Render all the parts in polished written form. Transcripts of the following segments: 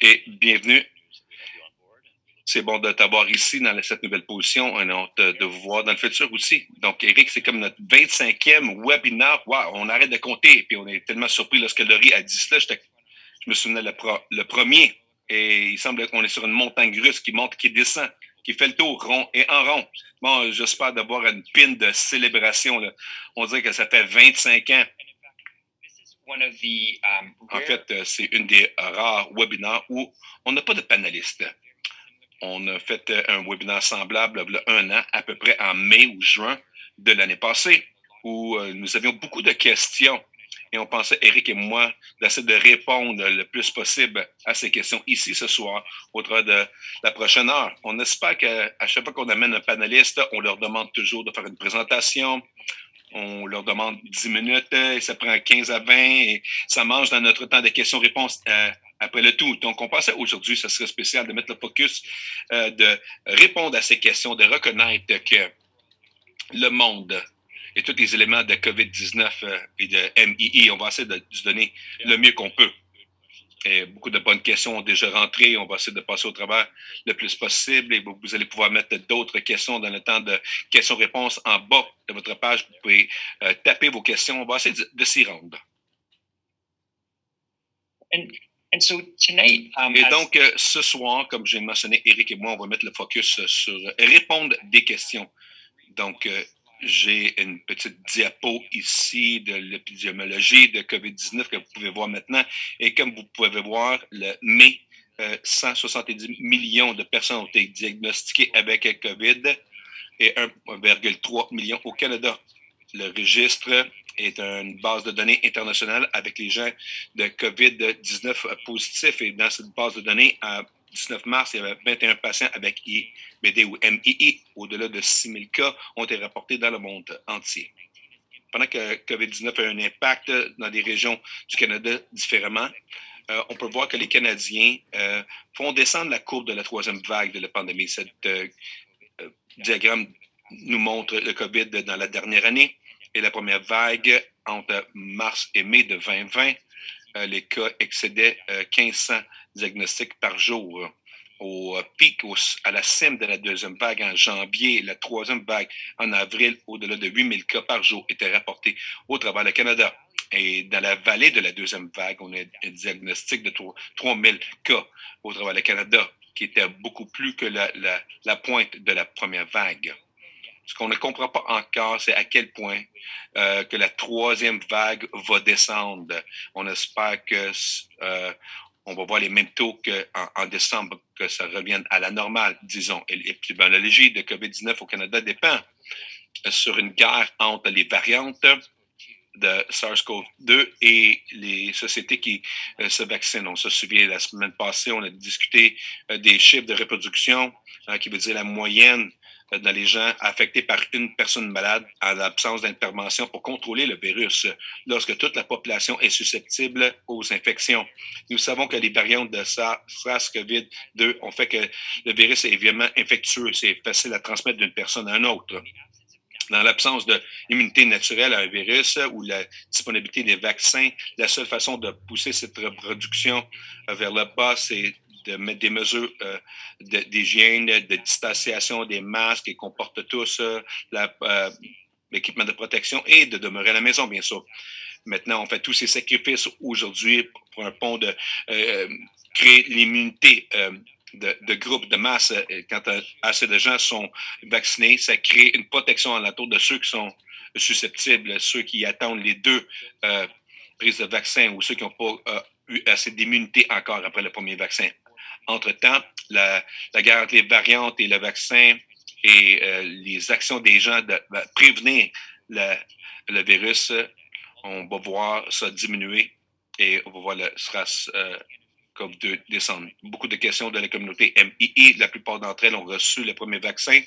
et bienvenue. C'est bon de t'avoir ici dans cette nouvelle position. On a hâte de vous voir dans le futur aussi. Donc, Eric, c'est comme notre 25e webinaire. Wow, on arrête de compter. Puis on est tellement surpris lorsque Laurie a dit cela. Je me souvenais le premier. Et il semble qu'on est sur une montagne russe qui monte, qui descend, qui fait le tour rond et en rond. Bon, j'espère d'avoir une pin de célébration, là. On dirait que ça fait 25 ans. En fait, c'est une des rares webinaires où on n'a pas de panélistes. On a fait un webinaire semblable il y a un an, à peu près en mai ou juin de l'année passée, où nous avions beaucoup de questions et on pensait, Eric et moi, d'essayer de répondre le plus possible à ces questions ici ce soir, au travers de la prochaine heure. On espère qu'à chaque fois qu'on amène un panéliste, on leur demande toujours de faire une présentation. On leur demande 10 minutes, et ça prend 15 à 20 et ça mange dans notre temps de questions-réponses après le tout. Donc, on pensait aujourd'hui, ce serait spécial de mettre le focus, de répondre à ces questions, de reconnaître que le monde et tous les éléments de COVID-19 et de MII, on va essayer de se donner le mieux qu'on peut. Et beaucoup de bonnes questions ont déjà rentré. On va essayer de passer au travers le plus possible et vous allez pouvoir mettre d'autres questions dans le temps de questions-réponses en bas de votre page. Vous pouvez taper vos questions. On va essayer de s'y rendre. Et donc, ce soir, comme j'ai mentionné, Eric et moi, on va mettre le focus sur répondre des questions. Donc, j'ai une petite diapo ici de l'épidémiologie de COVID-19 que vous pouvez voir maintenant. Et comme vous pouvez voir, le mai, 170 millions de personnes ont été diagnostiquées avec COVID et 1,3 million au Canada. Le registre est une base de données internationale avec les gens de COVID-19 positifs. Et dans cette base de données, à 19 mars, il y avait 21 patients avec IBD ou MII. Au-delà de 6 000 cas ont été rapportés dans le monde entier. Pendant que COVID-19 a un impact dans des régions du Canada différemment, on peut voir que les Canadiens font descendre la courbe de la troisième vague de la pandémie. Cet diagramme nous montre le COVID dans la dernière année et la première vague entre mars et mai de 2020. Les cas excédaient 1500 diagnostics par jour. Au pic, à la cime de la deuxième vague en janvier, la troisième vague en avril, au-delà de 8000 cas par jour étaient rapportés au travers du Canada. Et dans la vallée de la deuxième vague, on a un diagnostic de 3000 cas au travers du Canada, qui était beaucoup plus que la pointe de la première vague. Ce qu'on ne comprend pas encore, c'est à quel point que la troisième vague va descendre. On espère que on va voir les mêmes taux qu'en décembre, que ça revienne à la normale, disons. Et l'épidémiologie de COVID-19 au Canada dépend sur une guerre entre les variantes de SARS-CoV-2 et les sociétés qui se vaccinent. On se souvient, la semaine passée, on a discuté des chiffres de reproduction, qui veut dire la moyenne dans les gens affectés par une personne malade en l'absence d'intervention pour contrôler le virus lorsque toute la population est susceptible aux infections. Nous savons que les variantes de SARS-CoV-2 ont fait que le virus est évidemment infectieux. C'est facile à transmettre d'une personne à une autre. Dans l'absence d'immunité naturelle à un virus ou la disponibilité des vaccins, la seule façon de pousser cette reproduction vers le bas, c'est de mettre des mesures d'hygiène, de distanciation, des masques et qu'on porte tous l'équipement de protection et de demeurer à la maison, bien sûr. Maintenant, on fait tous ces sacrifices aujourd'hui pour un pont de créer l'immunité de groupe, de masse. Quand assez de gens sont vaccinés, ça crée une protection alentour de ceux qui sont susceptibles, ceux qui attendent les deux prises de vaccin ou ceux qui n'ont pas eu assez d'immunité encore après le premier vaccin. Entre-temps, la guerre entre les variantes et le vaccin et les actions des gens de prévenir le virus, on va voir ça diminuer et on va voir le SARS-CoV-2 descendre. Beaucoup de questions de la communauté MII. La plupart d'entre elles ont reçu le premier vaccin,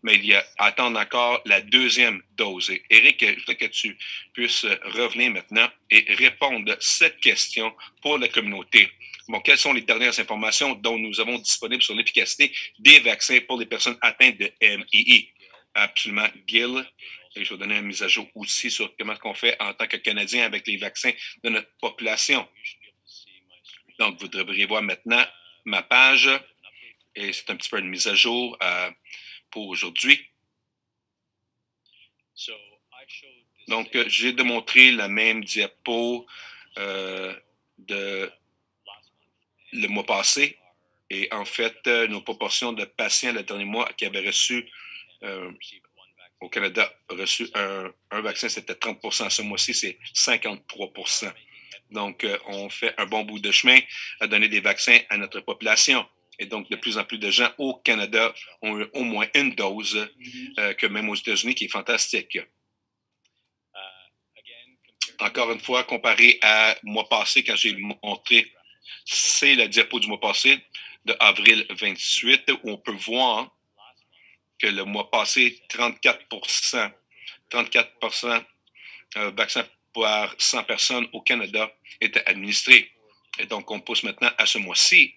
mais il y a à attendre encore la deuxième dose. Et Eric, je voudrais que tu puisses revenir maintenant et répondre à cette question pour la communauté. Bon, quelles sont les dernières informations dont nous avons disponibles sur l'efficacité des vaccins pour les personnes atteintes de MII? Absolument, Gil. Et je vais donner une mise à jour aussi sur comment on fait en tant que Canadien avec les vaccins de notre population. Donc, vous devriez voir maintenant ma page et c'est un petit peu une mise à jour pour aujourd'hui. Donc, j'ai démontré la même diapo de le mois passé. Et en fait, nos proportions de patients le dernier mois qui avaient reçu au Canada, reçu un vaccin, c'était 30 %. Ce mois-ci, c'est 53 %. Donc, on fait un bon bout de chemin à donner des vaccins à notre population. Et donc, de plus en plus de gens au Canada ont eu au moins une dose, que même aux États-Unis, qui est fantastique. Encore une fois, comparé à mois passé, quand j'ai montré, c'est la diapo du mois passé, de avril 28, où on peut voir que le mois passé, 34 vaccins par 100 personnes au Canada étaient administrés. Et donc, on pousse maintenant à ce mois-ci.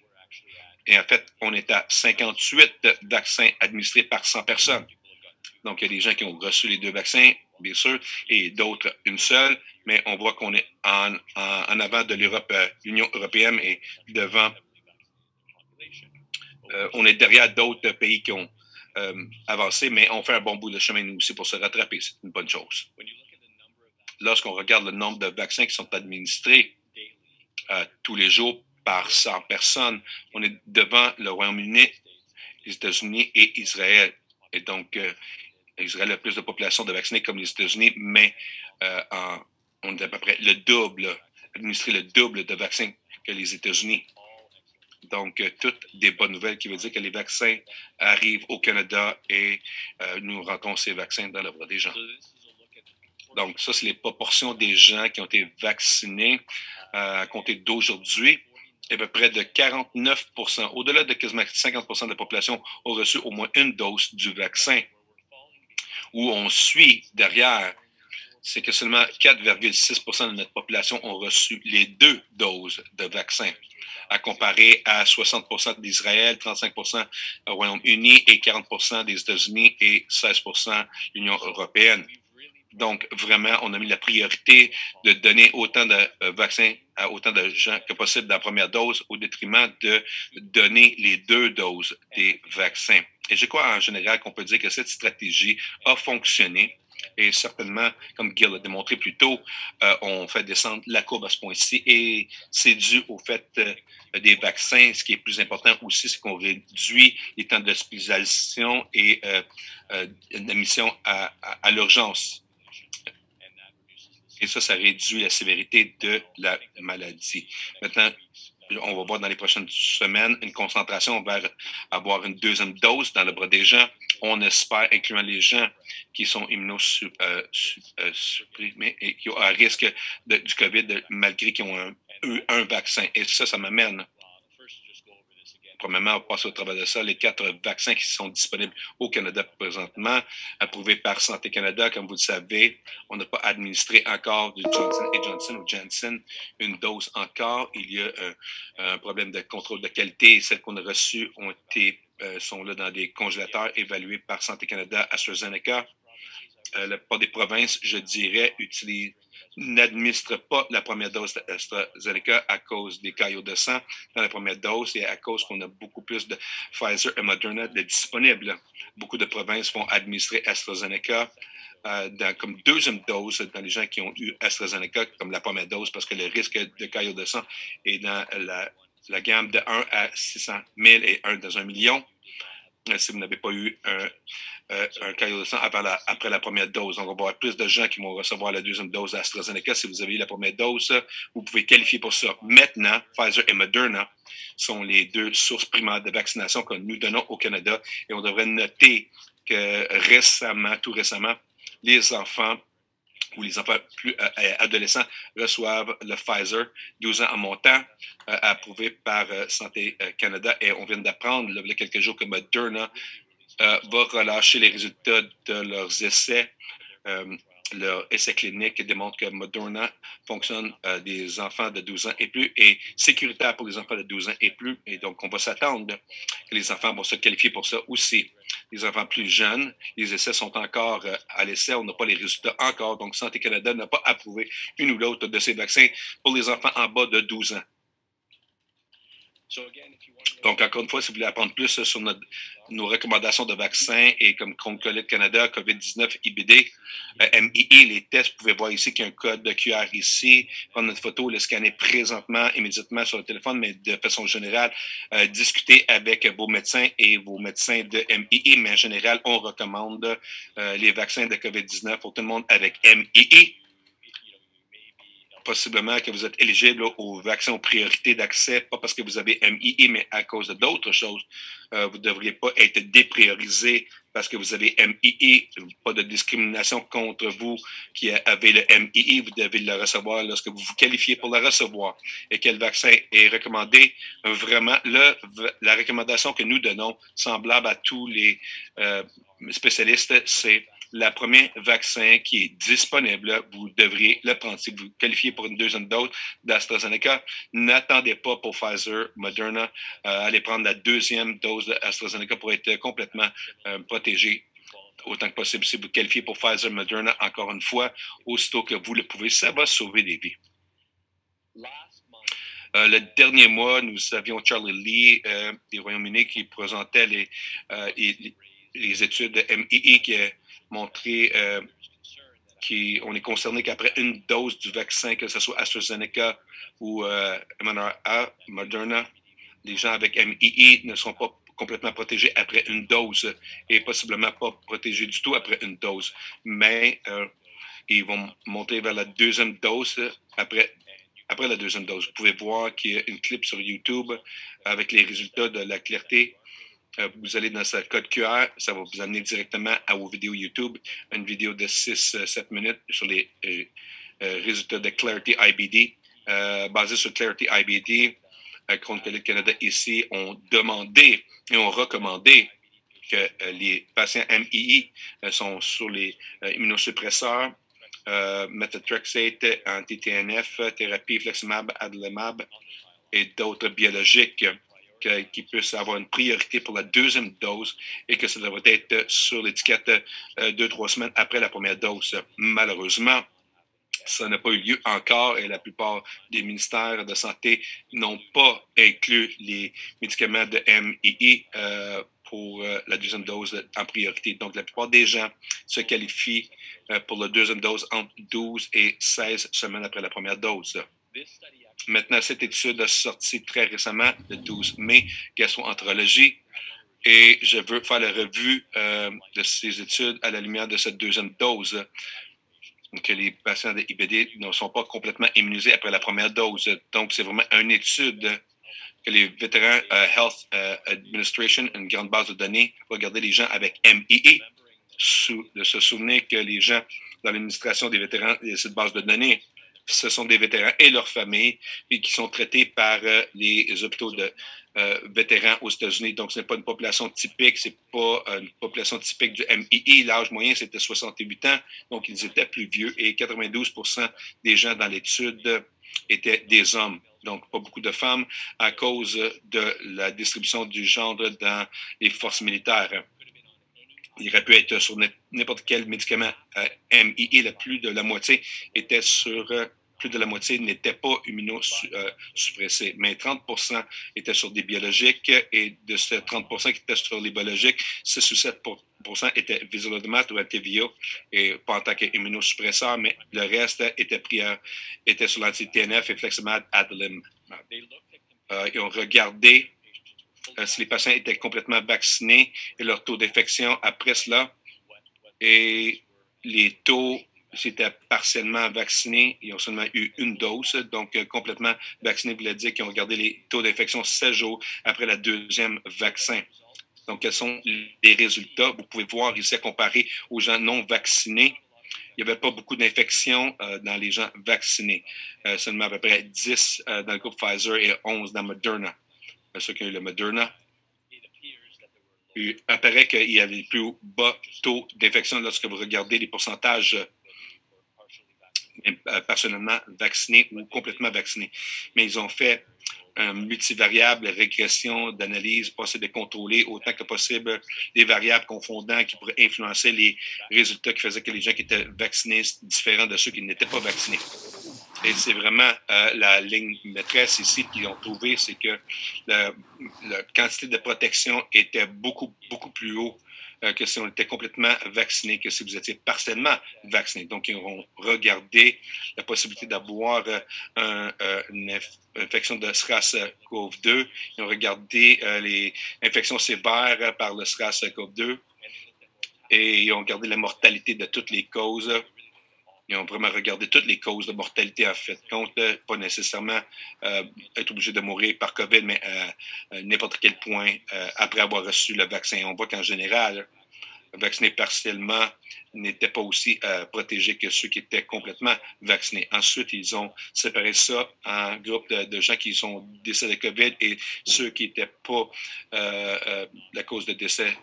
Et en fait, on est à 58 vaccins administrés par 100 personnes. Donc, il y a des gens qui ont reçu les 2 vaccins, bien sûr, et d'autres une seule, mais on voit qu'on est en avant de l'Europe, l'Union européenne et devant, on est derrière d'autres pays qui ont avancé, mais on fait un bon bout de chemin nous aussi pour se rattraper. C'est une bonne chose. Lorsqu'on regarde le nombre de vaccins qui sont administrés tous les jours par 100 personnes, on est devant le Royaume-Uni, les États-Unis et Israël. Et donc, Israël a plus de population de vaccinés comme les États-Unis, mais on est à peu près le double, administré le double de vaccins que les États-Unis. Donc, toutes des bonnes nouvelles qui veut dire que les vaccins arrivent au Canada et nous rentrons ces vaccins dans le bras des gens. Donc, ça, c'est les proportions des gens qui ont été vaccinés à compter d'aujourd'hui. À peu près de 49 %, au-delà de quasiment 50 % de la population ont reçu au moins une dose du vaccin. Où on suit derrière, c'est que seulement 4,6 % de notre population ont reçu les 2 doses de vaccin, à comparer à 60 % d'Israël, 35 % au Royaume-Uni et 40 % des États-Unis et 16 % l'Union européenne. Donc, vraiment, on a mis la priorité de donner autant de vaccins à autant de gens que possible dans la première dose au détriment de donner les 2 doses des vaccins. Et je crois en général qu'on peut dire que cette stratégie a fonctionné. Et certainement, comme Gil l'a démontré plus tôt, on fait descendre la courbe à ce point-ci et c'est dû au fait des vaccins. Ce qui est plus important aussi, c'est qu'on réduit les temps d'hospitalisation et d'admission à l'urgence. Et ça réduit la sévérité de la maladie. Maintenant, on va voir dans les prochaines semaines une concentration vers avoir une deuxième dose dans le bras des gens. On espère, incluant les gens qui sont immunosupprimés et qui ont un risque du COVID malgré qu'ils ont eu un vaccin. Et ça m'amène. Premièrement, on passe au travers de ça, les 4 vaccins qui sont disponibles au Canada présentement, approuvés par Santé Canada. Comme vous le savez, on n'a pas administré encore du Johnson & Johnson ou Janssen une dose encore. Il y a un problème de contrôle de qualité. Celles qu'on a reçues sont là dans des congélateurs évalués par Santé Canada, AstraZeneca. La plupart des provinces, je dirais, n'administrent pas la première dose d'AstraZeneca à cause des caillots de sang dans la première dose et à cause qu'on a beaucoup plus de Pfizer et Moderna de disponibles. Beaucoup de provinces vont administrer AstraZeneca comme deuxième dose dans les gens qui ont eu AstraZeneca comme la première dose parce que le risque de caillots de sang est dans la gamme de 1 à 600 000 et 1 dans 1 million. Si vous n'avez pas eu un caillot de sang après la première dose. Donc, on va avoir plus de gens qui vont recevoir la deuxième dose d'AstraZeneca. Si vous avez eu la première dose, vous pouvez qualifier pour ça. Maintenant, Pfizer et Moderna sont les 2 sources primaires de vaccination que nous donnons au Canada. Et on devrait noter que tout récemment, les enfants ou les enfants plus adolescents reçoivent le Pfizer 12 ans en montant, approuvé par Santé Canada. Et on vient d'apprendre, il y a quelques jours, que Moderna va relâcher les résultats de leurs essais. Leur essai clinique démontre que Moderna fonctionne des enfants de 12 ans et plus et sécuritaire pour les enfants de 12 ans et plus. Et donc, on va s'attendre que les enfants vont se qualifier pour ça aussi. Les enfants plus jeunes, les essais sont encore à l'essai. On n'a pas les résultats encore. Donc, Santé Canada n'a pas approuvé une ou l'autre de ces vaccins pour les enfants en bas de 12 ans. Donc, encore une fois, si vous voulez apprendre plus sur nos recommandations de vaccins et comme contre COVID Canada, COVID-19, IBD, MII, les tests, vous pouvez voir ici qu'il y a un code de QR ici, prendre notre photo, le scanner présentement, immédiatement sur le téléphone, mais de façon générale, discuter avec vos médecins et vos médecins de MII, mais en général, on recommande les vaccins de COVID-19 pour tout le monde avec MII. Possiblement que vous êtes éligible aux vaccins aux priorités d'accès, pas parce que vous avez MII, mais à cause d'autres choses. Vous ne devriez pas être dépriorisé parce que vous avez MII. Pas de discrimination contre vous qui avez le MII. Vous devez le recevoir lorsque vous vous qualifiez pour le recevoir. Et quel vaccin est recommandé? Vraiment, la recommandation que nous donnons, semblable à tous les spécialistes, c'est le premier vaccin qui est disponible, vous devriez le prendre. Si vous qualifiez pour une deuxième dose d'AstraZeneca, n'attendez pas pour Pfizer, Moderna. Allez prendre la deuxième dose d'AstraZeneca pour être complètement protégé autant que possible. Si vous qualifiez pour Pfizer, Moderna, encore une fois, aussitôt que vous le pouvez, ça va sauver des vies. Le dernier mois, nous avions Charlie Lee du Royaume-Uni qui présentait les études de MII qui montré qu'on est concerné qu'après une dose du vaccin, que ce soit AstraZeneca ou mRNA, Moderna, les gens avec MII ne sont pas complètement protégés après une dose et possiblement pas protégés du tout après une dose. Mais ils vont monter vers la deuxième dose après la deuxième dose. Vous pouvez voir qu'il y a une clip sur YouTube avec les résultats de la clarté. Vous allez dans ce code QR, ça va vous amener directement à vos vidéos YouTube, une vidéo de 6-7 minutes sur les résultats de Clarity IBD. Basé sur Clarity IBD, contre COVID Canada ici ont demandé et ont recommandé que les patients MII sont sur les immunosuppresseurs, methotrexate, anti-TNF, thérapie Fleximab, Adalimumab et d'autres biologiques qui puissent avoir une priorité pour la deuxième dose et que ça devrait être sur l'étiquette 2-3 semaines après la première dose. Malheureusement, ça n'a pas eu lieu encore et la plupart des ministères de santé n'ont pas inclus les médicaments de MII pour la deuxième dose en priorité. Donc, la plupart des gens se qualifient pour la deuxième dose entre 12 et 16 semaines après la première dose. Maintenant, cette étude a sorti très récemment, le 12 mai, Gastroentérologie, et je veux faire la revue de ces études à la lumière de cette deuxième dose, que les patients de IBD ne sont pas complètement immunisés après la première dose. Donc, c'est vraiment une étude que les vétérans Health Administration, une grande base de données, regarder les gens avec MII, de se souvenir que les gens dans l'administration des vétérans de cette base de données, ce sont des vétérans et leurs familles et qui sont traités par les hôpitaux de vétérans aux États-Unis. Donc, ce n'est pas une population typique, c'est pas une population typique du MII. L'âge moyen, c'était 68 ans, donc ils étaient plus vieux et 92% des gens dans l'étude étaient des hommes. Donc, pas beaucoup de femmes à cause de la distribution du genre dans les forces militaires. Il aurait pu être sur n'importe quel médicament MII, plus de la moitié était sur, plus de la moitié n'était pas immunosuppressé, mais 30% étaient sur des biologiques et de ces 30% qui étaient sur les biologiques, 6 ou 7% étaient Vizolodomate ou Altévio et pas en tant qu'immunosuppresseur, mais le reste était sur l'anti-TNF et Fleximab Adalimumab. Ils ont regardé si les patients étaient complètement vaccinés et leur taux d'infection après cela. Et les taux, c'était partiellement vaccinés. Ils ont seulement eu une dose. Donc, complètement vaccinés voulait dire qu'ils ont regardé les taux d'infection 16 jours après la deuxième vaccin. Donc, quels sont les résultats? Vous pouvez voir ici à comparer aux gens non vaccinés. Il n'y avait pas beaucoup d'infections dans les gens vaccinés. Seulement à peu près 10 dans le groupe Pfizer et 11 dans Moderna. Ceux qui ont eu le Moderna. Il apparaît qu'il y avait le plus bas taux d'infection lorsque vous regardez les pourcentages partiellement vaccinés ou complètement vaccinés. Mais ils ont fait une multivariable régression d'analyse possible de contrôler autant que possible les variables confondants qui pourraient influencer les résultats qui faisaient que les gens qui étaient vaccinés différents de ceux qui n'étaient pas vaccinés. Et c'est vraiment la ligne maîtresse ici qu'ils ont trouvé, c'est que la quantité de protection était beaucoup, beaucoup plus haut que si on était complètement vacciné, que si vous étiez partiellement vacciné. Donc, ils ont regardé la possibilité d'avoir une infection de SRAS-CoV-2. Ils ont regardé les infections sévères par le SRAS-CoV-2 et ils ont regardé la mortalité de toutes les causes. Ils ont vraiment regardé toutes les causes de mortalité en fait compte, pas nécessairement être obligé de mourir par COVID, mais à n'importe quel point après avoir reçu le vaccin. On voit qu'en général, vaccinés partiellement n'étaient pas aussi protégés que ceux qui étaient complètement vaccinés. Ensuite, ils ont séparé ça en groupes de gens qui sont décédés de COVID et ceux qui n'étaient pas la cause de décès,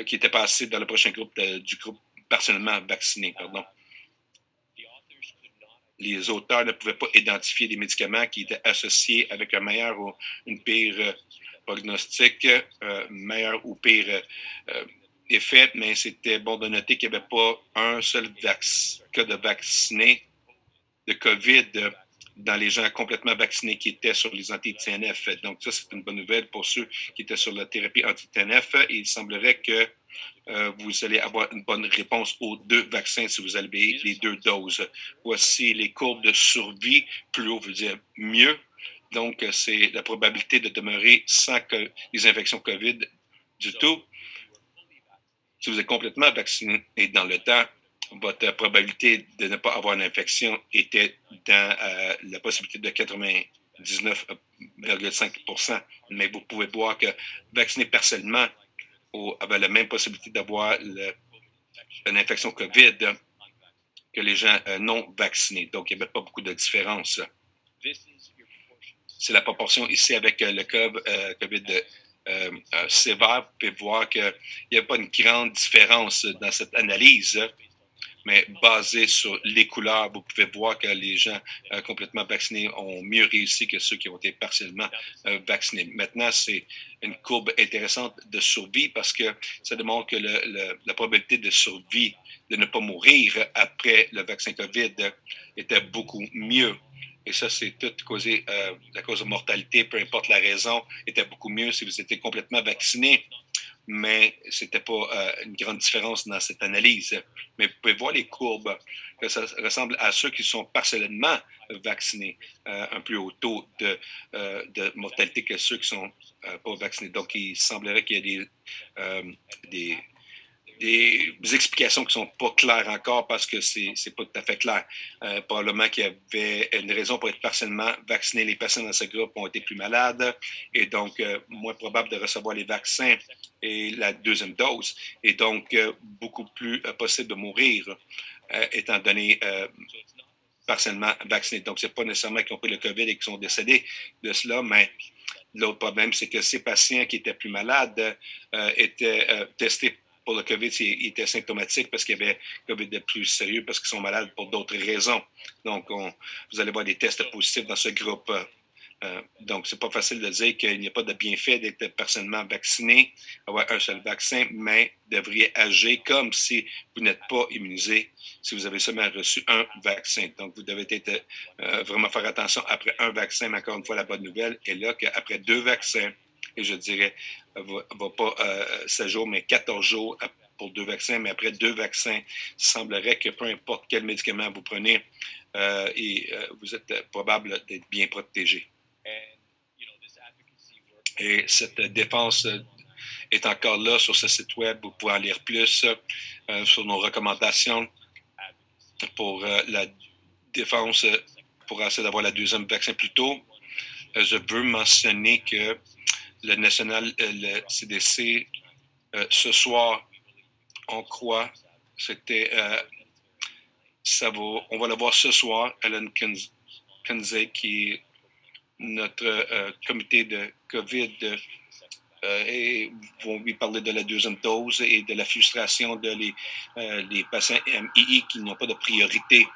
qui étaient passés dans le prochain groupe du groupe partiellement vacciné, pardon. Les auteurs ne pouvaient pas identifier des médicaments qui étaient associés avec un meilleur ou une pire prognostic, meilleur ou pire effet, mais c'était bon de noter qu'il n'y avait pas un seul cas de vacciné de COVID dans les gens complètement vaccinés qui étaient sur les anti-TNF. Donc ça, c'est une bonne nouvelle pour ceux qui étaient sur la thérapie anti-TNF. Il semblerait que vous allez avoir une bonne réponse aux 2 vaccins si vous avez les 2 doses. Voici les courbes de survie. Plus haut veut dire mieux. Donc, c'est la probabilité de demeurer sans les infections COVID du tout. Si vous êtes complètement vacciné dans le temps, votre probabilité de ne pas avoir une infection était dans la possibilité de 99,5%. Mais vous pouvez voir que vacciner partiellement avait la même possibilité d'avoir une infection COVID que les gens non vaccinés. Donc, il n'y avait pas beaucoup de différence. C'est la proportion ici avec le COVID sévère. Vous pouvez voir qu'il n'y a pas une grande différence dans cette analyse, mais basée sur les couleurs, vous pouvez voir que les gens complètement vaccinés ont mieux réussi que ceux qui ont été partiellement vaccinés. Maintenant, c'est une courbe intéressante de survie parce que ça démontre que la probabilité de survie, de ne pas mourir après le vaccin COVID était beaucoup mieux. Et ça, c'est tout causé, la cause de mortalité, peu importe la raison, était beaucoup mieux si vous étiez complètement vacciné. Mais ce n'était pas une grande différence dans cette analyse. Mais vous pouvez voir les courbes, que ça ressemble à ceux qui sont partiellement vaccinés, un plus haut taux de mortalité que ceux qui ne sont pas vaccinés. Donc, il semblerait qu'il y ait des explications qui ne sont pas claires encore parce que c'est pas tout à fait clair. Probablement qu'il y avait une raison pour être partiellement vacciné. Les personnes dans ce groupe ont été plus malades et donc moins probables de recevoir les vaccins et la deuxième dose. Et donc beaucoup plus possible de mourir étant donné partiellement vaccinés. Donc, ce n'est pas nécessairement qu'ils ont pris le COVID et qu'ils sont décédés de cela, mais l'autre problème, c'est que ces patients qui étaient plus malades étaient testés pour le COVID, ils étaient symptomatiques parce qu'il y avait COVID de plus sérieux, parce qu'ils sont malades pour d'autres raisons. Donc, vous allez voir des tests positifs dans ce groupe. Donc, c'est pas facile de dire qu'il n'y a pas de bienfait d'être personnellement vacciné, avoir un seul vaccin, mais devriez agir comme si vous n'êtes pas immunisé, si vous avez seulement reçu un vaccin. Donc, vous devez être, vraiment faire attention après un vaccin, mais encore une fois, la bonne nouvelle est là qu'après 2 vaccins, et je dirais, va pas 7 jours, mais 14 jours pour 2 vaccins, mais après 2 vaccins, il semblerait que peu importe quel médicament vous prenez, vous êtes probable d'être bien protégé. Et cette défense est encore là sur ce site web. Vous pouvez en lire plus sur nos recommandations pour la défense, pour essayer d'avoir la deuxième vaccin plus tôt. Je veux mentionner que le CDC, ce soir, on croit, on va le voir ce soir, Ellen Kinsey, qui est notre comité de COVID, et vont lui parler de la deuxième dose et de la frustration les patients MII qui n'ont pas de priorité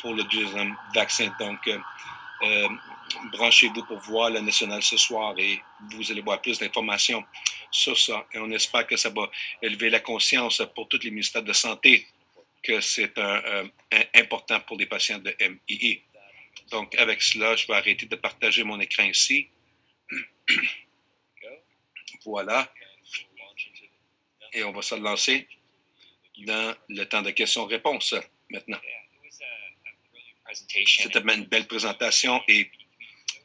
pour le deuxième vaccin. Donc, branchez-vous pour voir le national ce soir et vous allez voir plus d'informations sur ça. Et on espère que ça va élever la conscience pour tous les ministères de santé que c'est important pour les patients de MII. Donc, avec cela, je vais arrêter de partager mon écran ici. Voilà. Et on va se lancer dans le temps de questions-réponses maintenant. C'était une belle présentation et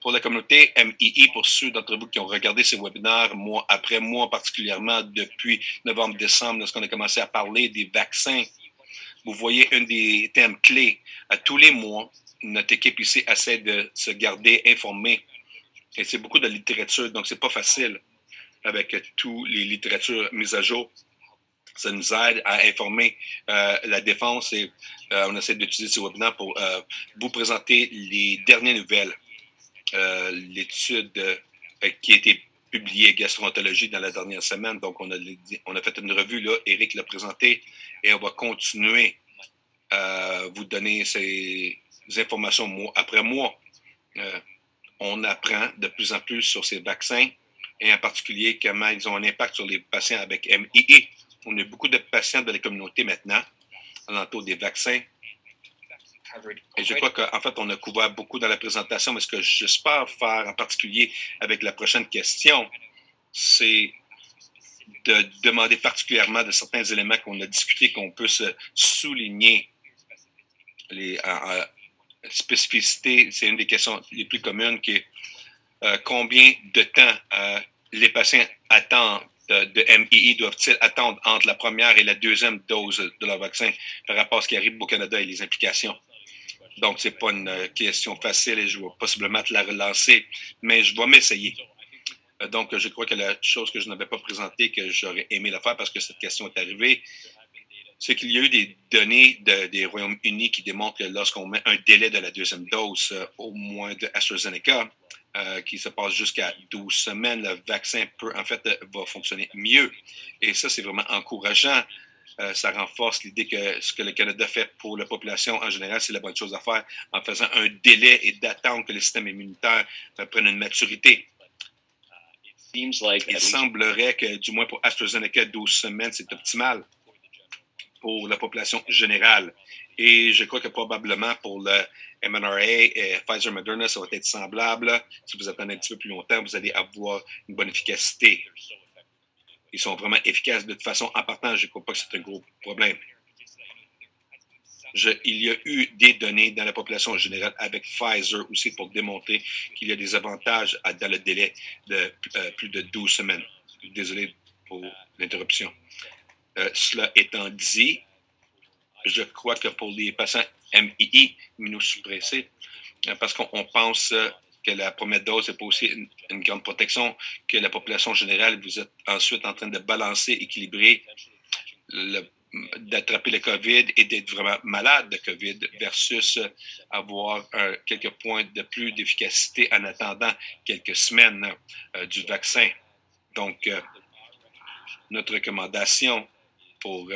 pour la communauté MII, pour ceux d'entre vous qui ont regardé ces webinaires, mois après mois, particulièrement depuis novembre-décembre, lorsqu'on a commencé à parler des vaccins, vous voyez un des thèmes clés. À tous les mois, notre équipe ici essaie de se garder informée. Et c'est beaucoup de littérature, donc c'est pas facile avec toutes les littératures mises à jour. Ça nous aide à informer la défense et on essaie d'utiliser ce webinaire pour vous présenter les dernières nouvelles. L'étude qui a été publiée Gastroentologie dans la dernière semaine. Donc, on a fait une revue, là, Éric l'a présenté, et on va continuer à vous donner ces informations mois après mois. On apprend de plus en plus sur ces vaccins, et en particulier comment ils ont un impact sur les patients avec MIE. On a beaucoup de patients de la communauté maintenant, alentour des vaccins. Et je crois qu'en fait, on a couvert beaucoup dans la présentation, mais ce que j'espère faire en particulier avec la prochaine question, c'est de demander particulièrement de certains éléments qu'on a discutés, qu'on peut se souligner. Les spécificités, c'est une des questions les plus communes qui est combien de temps les patients attendent de MII doivent-ils attendre entre la première et la deuxième dose de leur vaccin par rapport à ce qui arrive au Canada et les implications. Donc, ce n'est pas une question facile et je vais possiblement te la relancer, mais je vais m'essayer. Donc, je crois que la chose que je n'avais pas présentée, que j'aurais aimé la faire parce que cette question est arrivée, c'est qu'il y a eu des données des Royaumes-Unis qui démontrent que lorsqu'on met un délai de la deuxième dose, au moins de AstraZeneca, qui se passe jusqu'à 12 semaines, le vaccin va fonctionner mieux. Et ça, c'est vraiment encourageant. Ça renforce l'idée que ce que le Canada fait pour la population en général, c'est la bonne chose à faire en faisant un délai et d'attendre que le système immunitaire prenne une maturité. Il semblerait que, du moins pour AstraZeneca, 12 semaines, c'est optimal pour la population générale. Et je crois que probablement pour le mRNA et Pfizer Moderna, ça va être semblable. Si vous attendez un petit peu plus longtemps, vous allez avoir une bonne efficacité. Ils sont vraiment efficaces de toute façon. En partant, je ne crois pas que c'est un gros problème. Il y a eu des données dans la population générale avec Pfizer aussi pour démontrer qu'il y a des avantages dans le délai de plus de 12 semaines. Désolé pour l'interruption. Cela étant dit, je crois que pour les patients MII, immunosuppressés, parce qu'on pense que la première dose n'est pas aussi une grande protection que la population générale. Vous êtes ensuite en train de balancer, équilibrer, d'attraper le COVID et d'être vraiment malade de COVID versus avoir quelques points de plus d'efficacité en attendant quelques semaines du vaccin. Donc, notre recommandation pour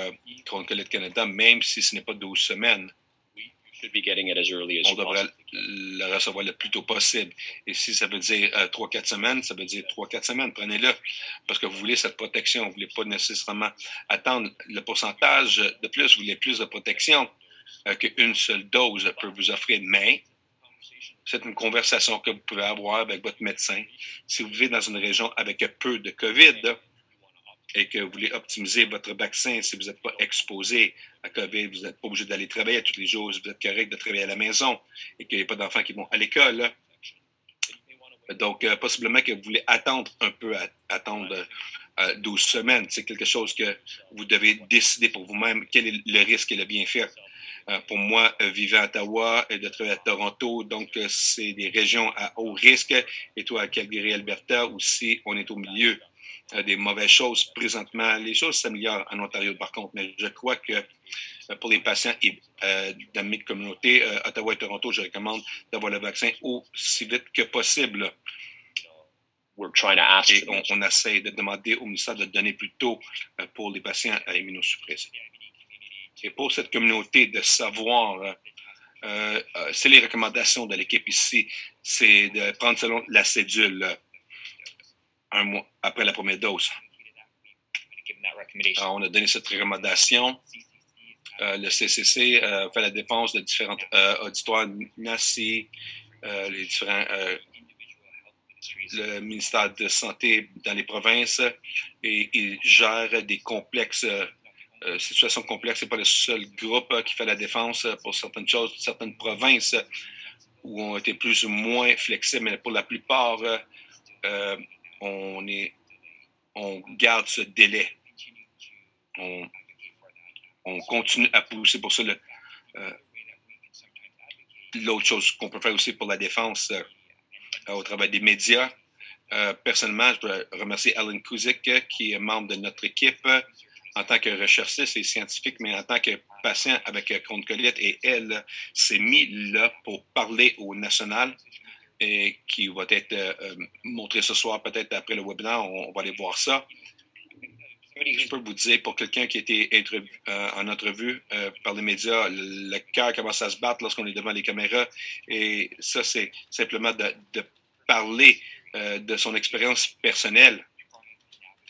Concollite Canada, même si ce n'est pas 12 semaines, on devrait le recevoir le plus tôt possible. Et si ça veut dire 3-4 semaines, ça veut dire 3-4 semaines. Prenez-le parce que vous voulez cette protection. Vous ne voulez pas nécessairement attendre le pourcentage de plus. Vous voulez plus de protection qu'une seule dose peut vous offrir. Mais c'est une conversation que vous pouvez avoir avec votre médecin. Si vous vivez dans une région avec peu de COVID, et que vous voulez optimiser votre vaccin si vous n'êtes pas exposé à COVID, vous n'êtes pas obligé d'aller travailler tous les jours, vous êtes correct de travailler à la maison et qu'il n'y a pas d'enfants qui vont à l'école. Donc, possiblement que vous voulez attendre un peu, attendre 12 semaines. C'est quelque chose que vous devez décider pour vous-même quel est le risque et le bienfait. Pour moi, vivant à Ottawa et de travailler à Toronto, donc c'est des régions à haut risque. Et toi, à Calgary, Alberta, aussi, on est au milieu des mauvaises choses présentement. Les choses s'améliorent en Ontario, par contre, mais je crois que pour les patients dans mes communautés, Ottawa et Toronto, je recommande d'avoir le vaccin aussi vite que possible. Et on essaie de demander au ministère de donner plus tôt pour les patients immunosuppressés. Et pour cette communauté de savoir, c'est les recommandations de l'équipe ici, c'est de prendre selon la cédule un mois après la première dose. Alors, on a donné cette recommandation Le CCC fait la défense de différents auditoires NACI, les différents le ministère de Santé dans les provinces et il gère des complexes, situations complexes. Ce n'est pas le seul groupe qui fait la défense pour certaines choses, certaines provinces où on été plus ou moins flexibles, mais pour la plupart, on garde ce délai. On continue à pousser pour ça. L'autre chose qu'on peut faire aussi pour la défense au travail des médias, personnellement, je dois remercier Alan Kuzik, qui est membre de notre équipe en tant que recherchiste et scientifique, mais en tant que patient avec Crohn-Colite. Et elle s'est mise là pour parler au national et qui va être montré ce soir, peut-être après le webinaire. On va aller voir ça. Je peux vous dire, pour quelqu'un qui a été en entrevue par les médias, le cœur commence à se battre lorsqu'on est devant les caméras. Et ça, c'est simplement de parler de son expérience personnelle,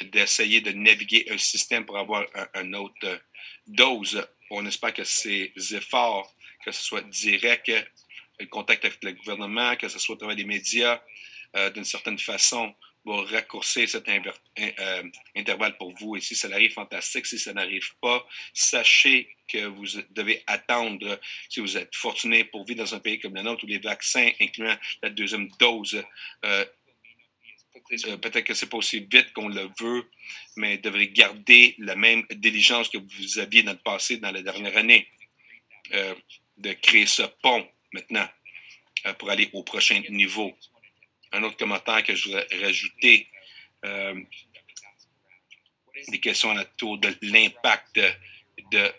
d'essayer de naviguer un système pour avoir un autre dose. On espère que ces efforts, que ce soit direct, le contact avec le gouvernement, que ce soit au travers des médias, d'une certaine façon, va raccourcir cet intervalle pour vous. Et si ça arrive, fantastique. Si ça n'arrive pas, sachez que vous devez attendre, si vous êtes fortuné pour vivre dans un pays comme le nôtre où les vaccins, incluant la deuxième dose, peut-être que ce n'est pas aussi vite qu'on le veut, mais devrez garder la même diligence que vous aviez dans le passé, dans la dernière année, de créer ce pont maintenant pour aller au prochain niveau. Un autre commentaire que je voudrais rajouter, des questions autour de l'impact de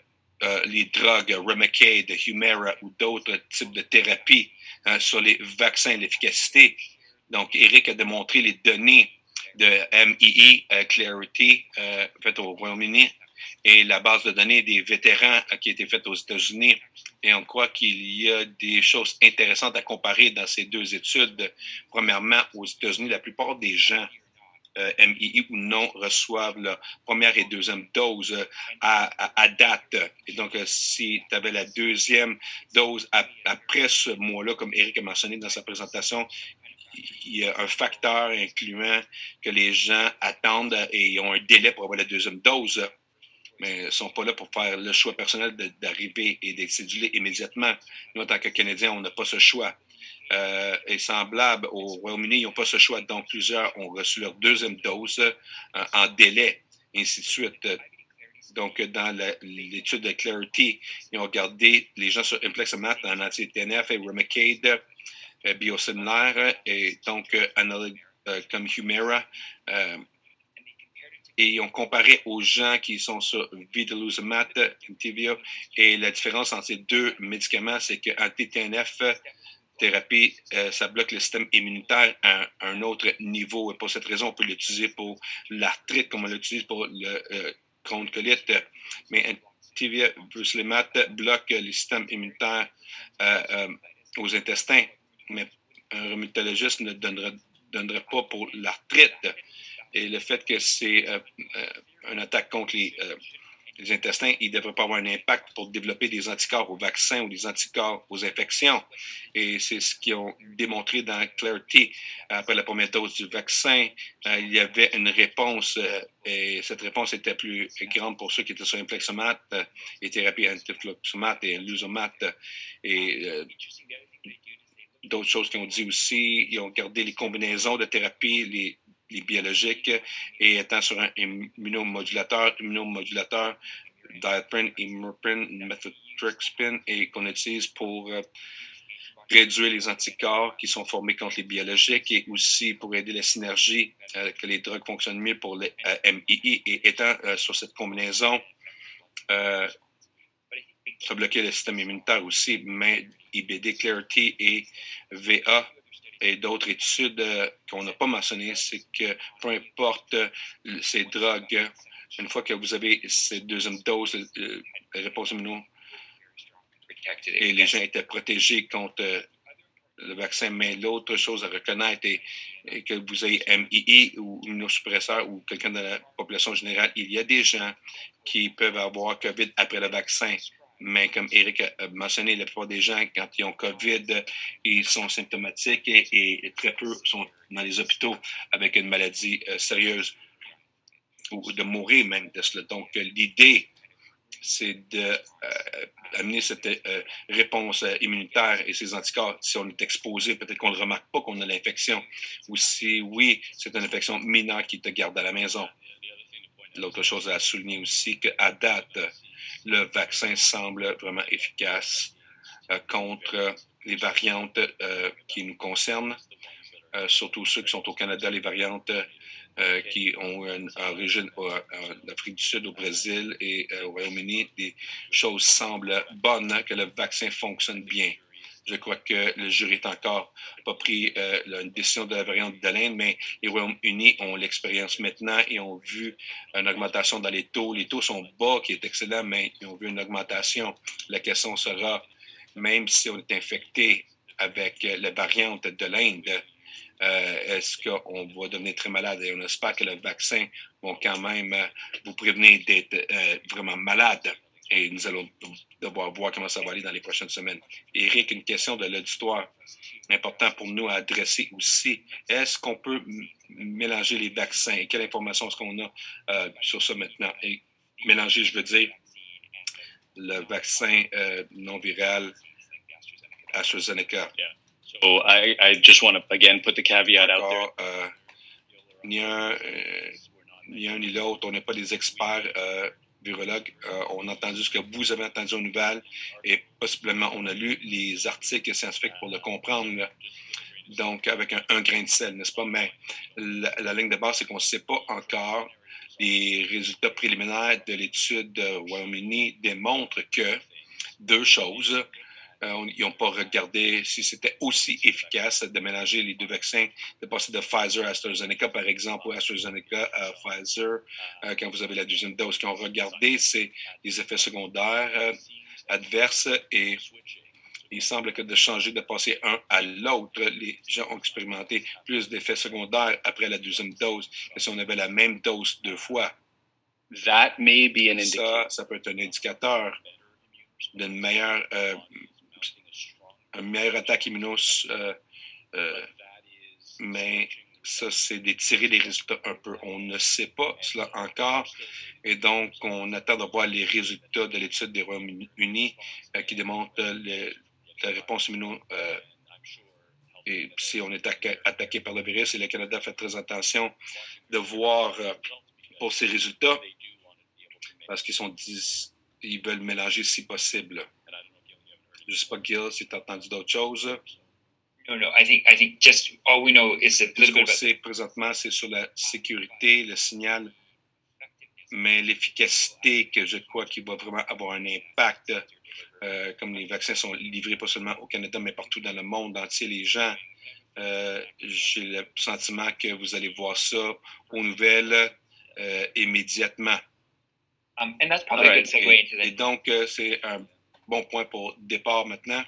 les drogues, Remicade, Humira ou d'autres types de thérapies sur les vaccins, l'efficacité. Donc, Eric a démontré les données de MIE Clarity faites au Royaume-Uni et la base de données des vétérans qui a été faite aux États-Unis. Et on croit qu'il y a des choses intéressantes à comparer dans ces deux études. Premièrement, aux États-Unis, la plupart des gens, MII ou non, reçoivent la première et deuxième dose à date. Et donc, si tu avais la deuxième dose après ce mois-là, comme Eric a mentionné dans sa présentation, il y a un facteur incluant que les gens attendent et ils ont un délai pour avoir la deuxième dose, mais ils ne sont pas là pour faire le choix personnel d'arriver et d'être cédulés immédiatement. Nous, en tant que Canadiens, on n'a pas ce choix. Et semblable au Royaume-Uni, ils n'ont pas ce choix. Donc, plusieurs ont reçu leur deuxième dose en délai, et ainsi de suite. Donc, dans l'étude de Clarity, ils ont regardé les gens sur Infliximab en anti-TNF et Remicade, biosimilaires, et donc analogue comme Humira. Et ils ont comparé aux gens qui sont sur Vedolizumab, Entyvio, et la différence entre ces deux médicaments, c'est que anti-TNF thérapie, ça bloque le système immunitaire à un autre niveau. Et pour cette raison, on peut l'utiliser pour l'arthrite comme on l'utilise pour le Crohn-Colite. Mais Entyvio bloque le système immunitaire aux intestins. Mais un rhumatologiste ne donnerait pas pour l'arthrite. Et le fait que c'est une attaque contre les intestins, il ne devrait pas avoir un impact pour développer des anticorps aux vaccins ou des anticorps aux infections. Et c'est ce qu'ils ont démontré dans Clarity. Après la première dose du vaccin, il y avait une réponse, et cette réponse était plus grande pour ceux qui étaient sur Infliximab, et thérapie anti-infliximab et Luzumab. Et d'autres choses qu'ils ont dit aussi, ils ont gardé les combinaisons de thérapie, les biologiques, et étant sur un immunomodulateur, diapirin, imiprin, methotrexate, et qu'on utilise pour réduire les anticorps qui sont formés contre les biologiques et aussi pour aider la synergie, que les drogues fonctionnent mieux pour les MII. Et étant sur cette combinaison, ça bloquait le système immunitaire aussi, mais IBD, Clarity et VA et d'autres études qu'on n'a pas mentionnées, c'est que peu importe ces drogues, une fois que vous avez cette deuxième dose de réponse immuno, et les gens étaient protégés contre le vaccin, mais l'autre chose à reconnaître est que vous ayez MII ou immunosuppresseur ou quelqu'un de la population générale, il y a des gens qui peuvent avoir COVID après le vaccin. Mais comme Eric a mentionné, la plupart des gens, quand ils ont COVID, ils sont symptomatiques et très peu sont dans les hôpitaux avec une maladie sérieuse ou de mourir même de cela. Donc, l'idée, c'est d'amener cette réponse immunitaire et ces anticorps. Si on est exposé, peut-être qu'on ne remarque pas qu'on a l'infection. Ou si, oui, c'est une infection mineure qui te garde à la maison. L'autre chose à souligner aussi, qu'à date, le vaccin semble vraiment efficace contre les variantes qui nous concernent, surtout ceux qui sont au Canada, les variantes qui ont une origine en Afrique du Sud, au Brésil et au Royaume-Uni. Des choses semblent bonnes, que le vaccin fonctionne bien. Je crois que le jury n'a encore pas pris une décision de la variante de l'Inde, mais les Royaumes-Unis ont l'expérience maintenant et ont vu une augmentation dans les taux. Les taux sont bas, qui est excellent, mais ils ont vu une augmentation. La question sera, même si on est infecté avec la variante de l'Inde, est-ce qu'on va devenir très malade? Et on espère que le vaccin va quand même vous prévenir d'être vraiment malade. Et nous allons devoir voir comment ça va aller dans les prochaines semaines. Éric, une question de l'auditoire important pour nous à adresser aussi. Est-ce qu'on peut mélanger les vaccins et quelle information est-ce qu'on a sur ça maintenant? Et mélanger, je veux dire, le vaccin non viral AstraZeneca. Yeah. So I just want to again put the caveat out there. Ni un ni l'autre, on n'est pas des experts virologues. On a entendu ce que vous avez entendu aux nouvelles et possiblement on a lu les articles scientifiques pour le comprendre. Là. Donc, avec un grain de sel, n'est-ce pas? Mais la ligne de base, c'est qu'on ne sait pas encore. Les résultats préliminaires de l'étude au Royaume-Uni démontrent que deux choses. Ils n'ont pas regardé si c'était aussi efficace de mélanger les deux vaccins, de passer de Pfizer à AstraZeneca, par exemple, ou AstraZeneca à Pfizer, quand vous avez la deuxième dose. Ce qu'ils ont regardé, c'est les effets secondaires adverses et il semble que de changer, de passer un à l'autre, les gens ont expérimenté plus d'effets secondaires après la deuxième dose que si on avait la même dose deux fois. That may be an indicator. Ça peut être un indicateur d'une meilleure un meilleur attaque immunos, mais ça, c'est d'étirer les résultats un peu. On ne sait pas cela encore, et donc on attend de voir les résultats de l'étude des Royaumes-Unis qui démontrent la réponse immuno. Et si on est attaqué par le virus, et le Canada fait très attention de voir pour ces résultats, parce ils veulent mélanger si possible. Je ne sais pas, Gil, si tu as entendu d'autres choses. No, I think just all we know is a Tout ce qu'on sait présentement, c'est sur la sécurité, le signal, mais l'efficacité que je crois qu'il va vraiment avoir un impact, comme les vaccins sont livrés pas seulement au Canada, mais partout dans le monde entier, les gens, j'ai le sentiment que vous allez voir ça aux nouvelles immédiatement. And that's probably a good segue into that. Et donc, c'est un bon point pour départ maintenant.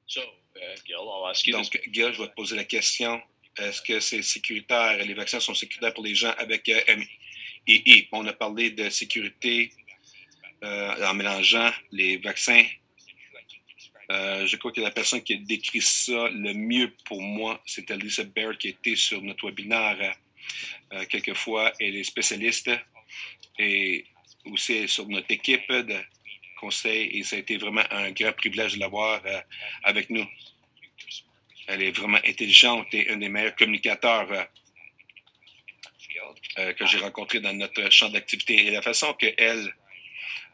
So, Gil, I'll ask you Donc, Gil, je vais te poser la question. Est-ce que c'est sécuritaire? Les vaccins sont sécuritaires pour les gens avec MII. On a parlé de sécurité en mélangeant les vaccins. Je crois que la personne qui a décrit ça le mieux pour moi, c'était Lisa Baird qui était sur notre webinaire quelquefois. Elle est spécialiste et aussi sur notre équipe de conseil et ça a été vraiment un grand privilège de l'avoir avec nous. Elle est vraiment intelligente et un des meilleurs communicateurs que j'ai rencontré dans notre champ d'activité. Et la façon qu'elle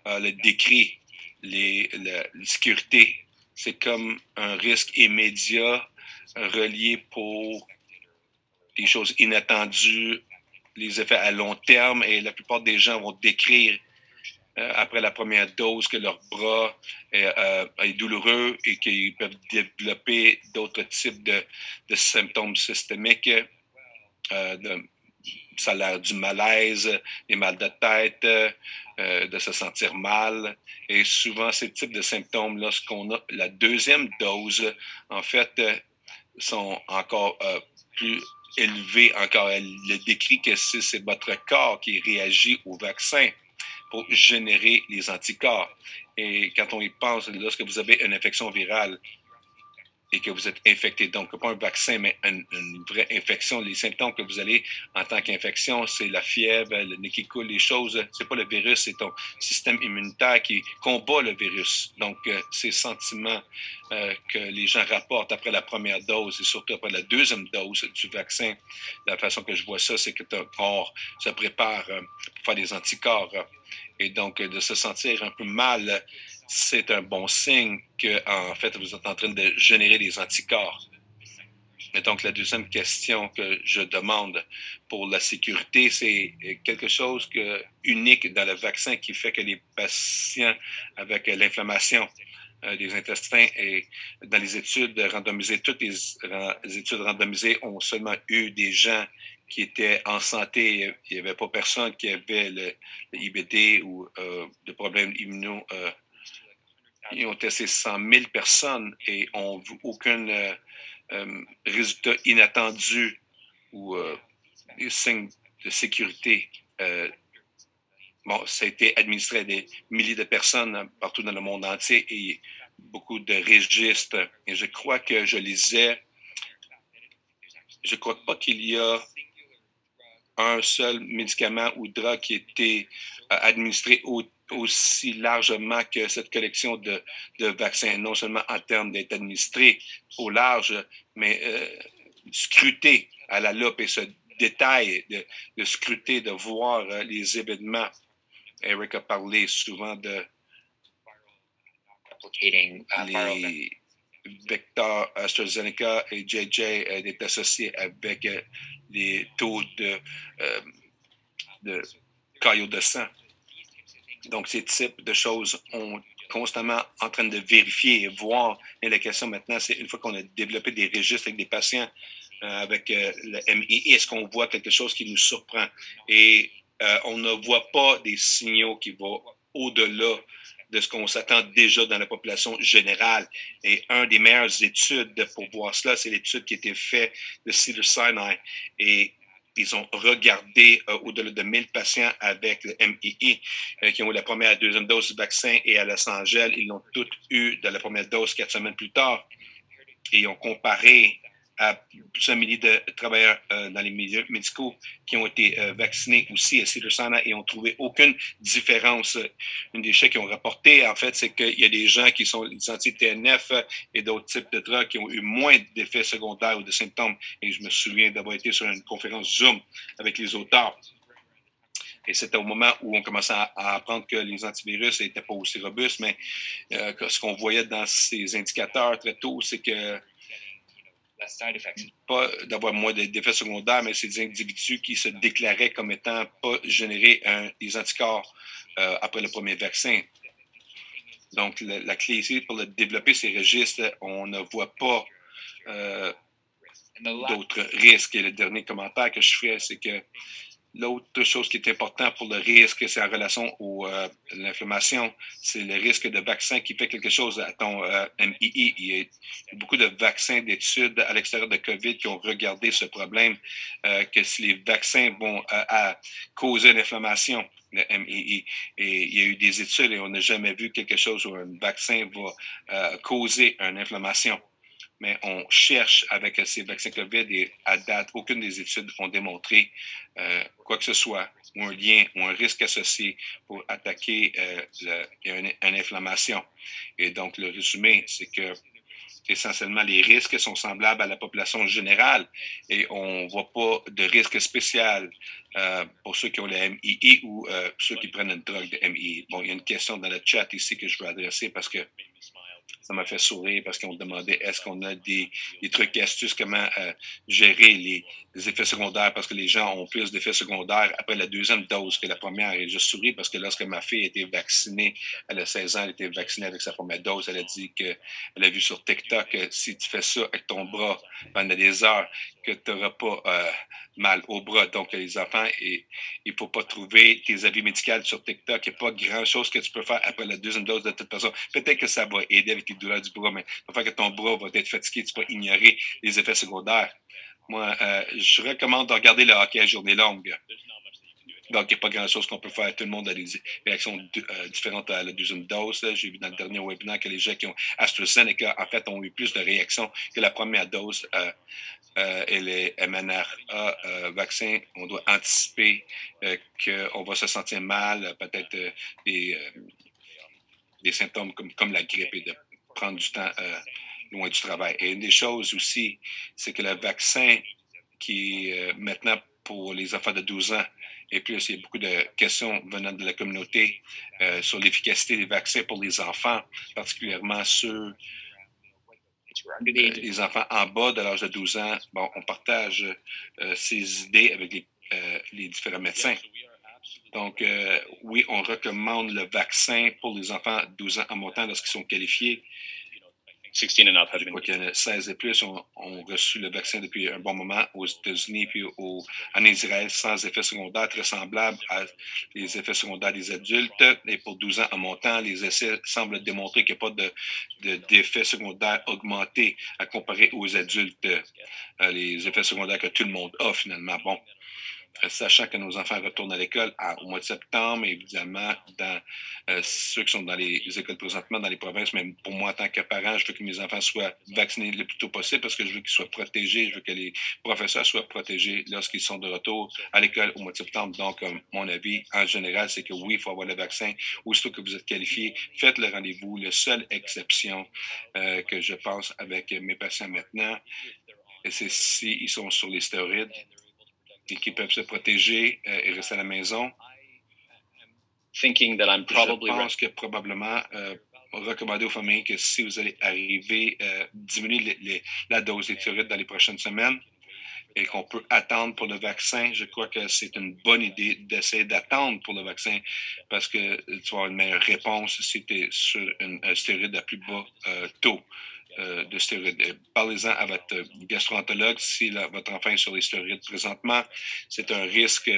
le décrit, la sécurité, c'est comme un risque immédiat relié pour des choses inattendues, les effets à long terme. Et la plupart des gens vont décrire après la première dose que leur bras est douloureux et qu'ils peuvent développer d'autres types de symptômes systémiques. Ça a l'air du malaise, des mal de tête, de se sentir mal. Et souvent, ces types de symptômes, lorsqu'on a la deuxième dose, en fait, sont encore plus élevés. Encore, elle le décrit que c'est votre corps qui réagit au vaccin. pour générer les anticorps. Et quand on y pense, lorsque vous avez une infection virale et que vous êtes infecté, donc pas un vaccin, mais une vraie infection, les symptômes que vous allez en tant qu'infection, c'est la fièvre, le nez qui coule, les choses, c'est pas le virus, c'est ton système immunitaire qui combat le virus. Donc, ces sentiments que les gens rapportent après la première dose et surtout après la deuxième dose du vaccin, la façon que je vois ça, c'est que ton corps se prépare pour faire des anticorps. Et donc, de se sentir un peu mal, c'est un bon signe que, en fait, vous êtes en train de générer des anticorps. Et donc, la deuxième question que je demande pour la sécurité, c'est quelque chose unique dans le vaccin qui fait que les patients avec l'inflammation des intestins et dans les études randomisées, toutes les études randomisées ont seulement eu des gens qui étaient en santé. Il n'y avait pas personne qui avait le IBD ou des problèmes immuno. Ils ont testé 100 000 personnes et n'ont vu aucun résultat inattendu ou des signes de sécurité. Bon, ça a été administré à des milliers de personnes partout dans le monde entier et beaucoup de registres. Et je crois que je lisais, je ne crois pas qu'il y a un seul médicament ou drogue qui a été administré aussi largement que cette collection de vaccins, non seulement en termes d'être administré au large, mais scruté à la loupe et ce détail de scruter, de voir les événements. Eric a parlé souvent de les vecteurs AstraZeneca et JJ est associé avec les taux de caillots de sang. Donc, ces types de choses, on constamment en train de vérifier et voir. Et la question maintenant, c'est une fois qu'on a développé des registres avec des patients avec le MII, est-ce qu'on voit quelque chose qui nous surprend? Et on ne voit pas des signaux qui vont au-delà de ce qu'on s'attend déjà dans la population générale. Et un des meilleures études pour voir cela, c'est l'étude qui a été faite de Cedars-Sinai. Et ils ont regardé au-delà de 1000 patients avec le MII qui ont eu la première et la deuxième dose du vaccin et à Los Angeles, ils l'ont toutes eu de la première dose 4 semaines plus tard. Et ils ont comparé à plusieurs milliers de travailleurs dans les milieux médicaux qui ont été vaccinés aussi à Cedars-Sinai et n'ont trouvé aucune différence. Une des choses qu'ils ont rapporté, en fait, c'est qu'il y a des gens qui sont les anti-TNF et d'autres types de drogues qui ont eu moins d'effets secondaires ou de symptômes. Et je me souviens d'avoir été sur une conférence Zoom avec les auteurs. Et c'était au moment où on commençait à apprendre que les antivirus n'étaient pas aussi robustes, mais ce qu'on voyait dans ces indicateurs très tôt, c'est que pas d'avoir moins d'effets secondaires, mais c'est des individus qui se déclaraient comme étant pas générés des anticorps après le premier vaccin. Donc, la clé ici, pour développer ces registres, on ne voit pas d'autres risques. Et le dernier commentaire que je ferai, c'est que l'autre chose qui est importante pour le risque, c'est en relation à l'inflammation, c'est le risque de vaccin qui fait quelque chose à ton MII. Il y a beaucoup de vaccins d'études à l'extérieur de COVID qui ont regardé ce problème, que si les vaccins vont causer l'inflammation, le MII. Et il y a eu des études et on n'a jamais vu quelque chose où un vaccin va causer une inflammation. Mais on cherche avec ces vaccins COVID et à date, aucune des études ont démontré quoi que ce soit, ou un lien, ou un risque associé pour attaquer une inflammation. Et donc, le résumé, c'est que essentiellement, les risques sont semblables à la population générale et on ne voit pas de risque spécial pour ceux qui ont le MII ou ceux qui prennent une drogue de MII. Bon, il y a une question dans le chat ici que je veux adresser parce que ça m'a fait sourire parce qu'on me demandait est-ce qu'on a des trucs et astuces, comment gérer les effets secondaires parce que les gens ont plus d'effets secondaires après la deuxième dose que la première. Et je souris parce que lorsque ma fille a été vaccinée, elle a 16 ans, elle a été vaccinée avec sa première dose, elle a dit qu'elle a vu sur TikTok que si tu fais ça avec ton bras pendant des heures, que tu n'auras pas mal au bras. Donc, les enfants, il ne faut pas trouver tes avis médicaux sur TikTok. Il n'y a pas grand-chose que tu peux faire après la deuxième dose de toute façon. Peut-être que ça va aider avec les douleurs du bras, mais ça va faire que ton bras va être fatigué. Tu peux ignorer les effets secondaires. Moi, je recommande de regarder le hockey à journée longue. Donc, il n'y a pas grand-chose qu'on peut faire. Tout le monde a des réactions différentes à la deuxième dose. J'ai vu dans le dernier webinaire que les gens qui ont AstraZeneca, en fait, ont eu plus de réactions que la première dose. Et les mRNA vaccins, on doit anticiper qu'on va se sentir mal, peut-être des symptômes comme la grippe et de prendre du temps loin du travail. Et une des choses aussi, c'est que le vaccin qui est maintenant pour les enfants de 12 ans, et puis il y a beaucoup de questions venant de la communauté sur l'efficacité des vaccins pour les enfants, particulièrement ceux les enfants en bas de l'âge de 12 ans. Bon, on partage ces idées avec les différents médecins. Donc, oui, on recommande le vaccin pour les enfants de 12 ans en montant lorsqu'ils sont qualifiés. 16 and up. Je crois qu'il y en a 16 et plus ont reçu le vaccin depuis un bon moment aux États-Unis puis en Israël sans effets secondaires, très semblables à les effets secondaires des adultes. Et pour 12 ans en montant, les essais semblent démontrer qu'il n'y a pas d'effets secondaires augmentés à comparer aux adultes, les effets secondaires que tout le monde a finalement. Bon. Sachant que nos enfants retournent à l'école au mois de septembre, évidemment, dans ceux qui sont dans les écoles présentement, dans les provinces, même pour moi, en tant que parent, je veux que mes enfants soient vaccinés le plus tôt possible parce que je veux qu'ils soient protégés, je veux que les professeurs soient protégés lorsqu'ils sont de retour à l'école au mois de septembre. Donc, mon avis, en général, c'est que oui, il faut avoir le vaccin. Aussitôt que vous êtes qualifié, faites le rendez-vous. La seule exception que je pense avec mes patients maintenant, c'est s'ils sont sur les stéroïdes et qui peuvent se protéger et rester à la maison. Je pense que probablement recommander aux familles que si vous allez arriver, diminuer la dose des thyroïdes dans les prochaines semaines et qu'on peut attendre pour le vaccin, je crois que c'est une bonne idée d'essayer d'attendre pour le vaccin parce que tu vas avoir une meilleure réponse si tu es sur une stéroïde à plus bas taux. De stéroïdes. Parlez-en à votre gastroentérologue si votre enfant est sur les stéroïdes présentement. C'est un risque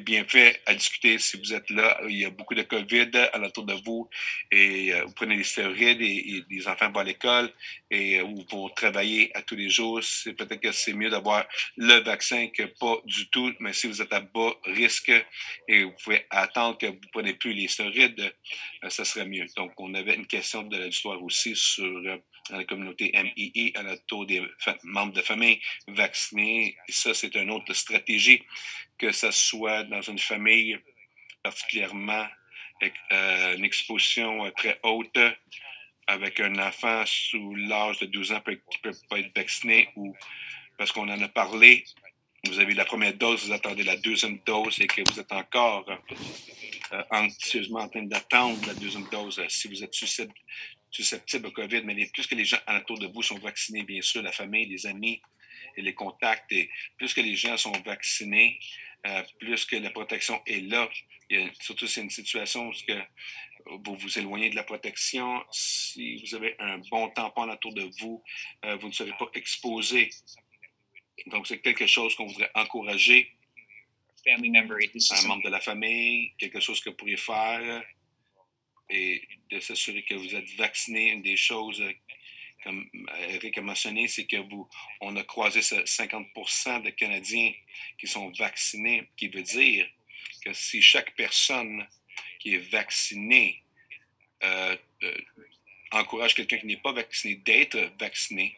bien fait à discuter si vous êtes là. Il y a beaucoup de COVID alentour de vous et vous prenez des stéroïdes et les enfants vont à l'école et ou pour travailler à tous les jours. C'est peut-être que c'est mieux d'avoir le vaccin que pas du tout, mais si vous êtes à bas risque et vous pouvez attendre que vous ne preniez plus les stéroïdes, ça serait mieux. Donc, on avait une question de l'histoire aussi sur dans la communauté MII, à le taux des membres de famille vaccinés. Et ça, c'est une autre stratégie, que ce soit dans une famille particulièrement avec une exposition très haute, avec un enfant sous l'âge de 12 ans qui ne peut pas être vacciné, ou parce qu'on en a parlé, vous avez la première dose, vous attendez la deuxième dose et que vous êtes encore anxieusement en train d'attendre la deuxième dose. Si vous êtes susceptible au COVID, mais plus que les gens alentour de vous sont vaccinés, bien sûr, la famille, les amis et les contacts, et plus que les gens sont vaccinés, plus que la protection est là. Surtout, c'est une situation où vous vous éloignez de la protection. Si vous avez un bon tampon alentour de vous, vous ne serez pas exposé. Donc, c'est quelque chose qu'on voudrait encourager. Un membre de la famille, quelque chose que vous pourriez faire et de s'assurer que vous êtes vacciné. Une des choses, comme Eric a mentionné, c'est on a croisé 50% de Canadiens qui sont vaccinés, qui veut dire que si chaque personne qui est vaccinée encourage quelqu'un qui n'est pas vacciné d'être vacciné,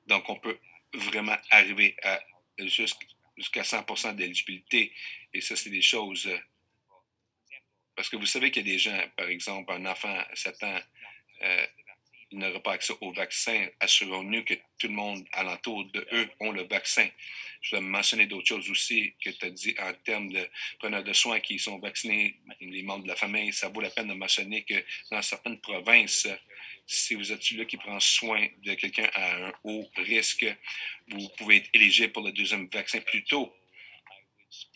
donc on peut vraiment arriver à jusqu'à 100% d'éligibilité. Et ça, c'est des choses... parce que vous savez qu'il y a des gens, par exemple, un enfant à 7 ans, il n'aura pas accès au vaccin. Assurons-nous que tout le monde alentour de eux ont le vaccin. Je vais mentionner d'autres choses aussi que tu as dit en termes de preneurs de soins qui sont vaccinés, les membres de la famille. Ça vaut la peine de mentionner que dans certaines provinces, si vous êtes celui qui prend soin de quelqu'un à un haut risque, vous pouvez être éligible pour le deuxième vaccin plus tôt.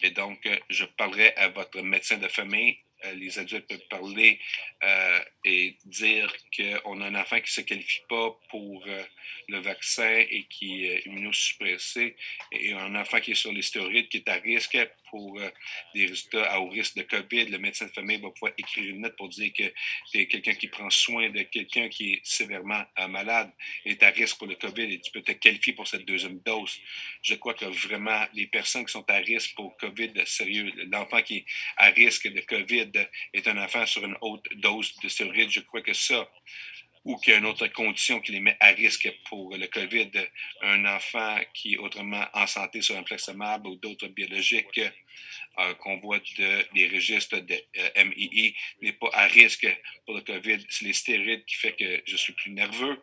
Et donc, je parlerai à votre médecin de famille. Les adultes peuvent parler et dire qu'on a un enfant qui ne se qualifie pas pour le vaccin et qui est immunosuppressé, et un enfant qui est sur les stéroïdes, qui est à risque pour des résultats à haut risque de COVID, le médecin de famille va pouvoir écrire une note pour dire que c'est quelqu'un qui prend soin de quelqu'un qui est sévèrement malade, est à risque pour le COVID et tu peux te qualifier pour cette deuxième dose. Je crois que vraiment, les personnes qui sont à risque pour COVID, sérieux, l'enfant qui est à risque de COVID est un enfant sur une haute dose de stéroïdes. Je crois que ça, ou qu'il y a une autre condition qui les met à risque pour le COVID, un enfant qui est autrement en santé sur un infliximab ou d'autres biologiques qu'on voit des registres de MII n'est pas à risque pour le COVID. C'est les stéroïdes qui fait que je suis plus nerveux.